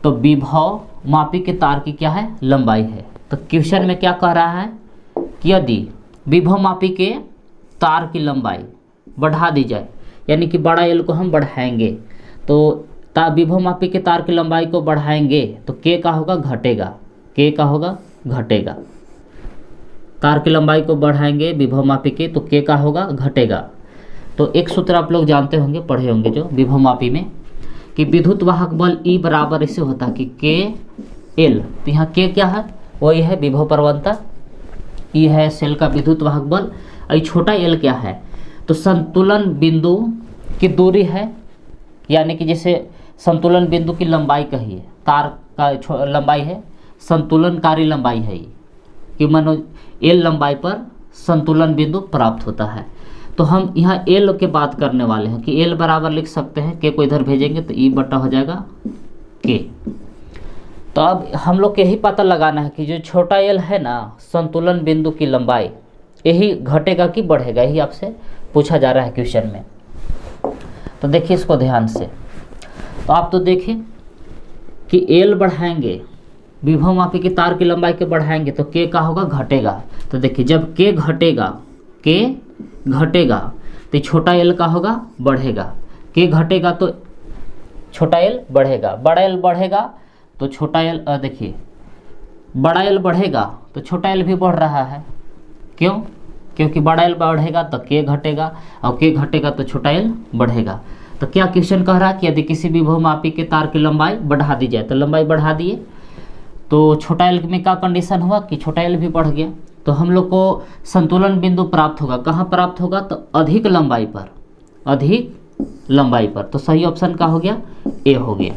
तो विभव मापी के तार की क्या है, लंबाई है। तो क्वेश्चन में क्या कह रहा है कि यदि विभव मापी के तार की लंबाई बढ़ा दी जाए, यानी कि बड़ा एल को हम बढ़ाएंगे, तो विभव मापी के तार की लंबाई को बढ़ाएंगे तो के का होगा, घटेगा। के का होगा, घटेगा। तार की लंबाई को बढ़ाएंगे विभव मापी के, तो के का होगा, घटेगा। तो एक सूत्र आप लोग जानते होंगे, पढ़े होंगे जो विभव मापी में, कि विद्युत वाहक बल ई बराबर ऐसे होता है कि के एल। तो यहाँ के क्या है, वही है विभव प्रवणता। ई है सेल का विद्युत वाहक बल, और छोटा एल क्या है, तो संतुलन बिंदु की दूरी है, यानी कि जैसे संतुलन बिंदु की लंबाई कहिए, तार का लंबाई है, संतुलनकारी लंबाई है ये, कि मानो एल लंबाई पर संतुलन बिंदु प्राप्त होता है। तो हम यहाँ एल के बात करने वाले हैं कि एल बराबर लिख सकते हैं, के को इधर भेजेंगे तो ई बटा हो जाएगा के। तो अब हम लोग को यही पता लगाना है कि जो छोटा एल है ना, संतुलन बिंदु की लंबाई, यही घटेगा कि बढ़ेगा, यही आपसे पूछा जा रहा है क्वेश्चन में। तो देखिए इसको ध्यान से। तो आप तो देखिए कि एल बढ़ाएंगे, विभव मापी की तार की लंबाई के बढ़ाएंगे तो के का होगा, घटेगा। तो देखिए जब के घटेगा तो छोटा एल का होगा, बढ़ेगा। के घटेगा तो छोटा एल बढ़ेगा। बड़ा एल बढ़ेगा तो छोटा एल, देखिए बड़ा एल बढ़ेगा तो छोटा एल भी बढ़ रहा है। क्यों? क्योंकि बड़ा एल बढ़ेगा तो के घटेगा, और के घटेगा तो छोटा एल बढ़ेगा। तो क्या क्वेश्चन कह रहा है कि यदि किसी विभव मापी के तार की लंबाई बढ़ा दी जाए, तो लंबाई बढ़ा दिए तो छोटा एल में क्या कंडीशन हुआ कि छोटा एल भी बढ़ गया। तो हम लोग को संतुलन बिंदु प्राप्त होगा। कहाँ प्राप्त होगा, तो अधिक लंबाई पर, अधिक लंबाई पर। तो सही ऑप्शन का हो गया, ए हो गया।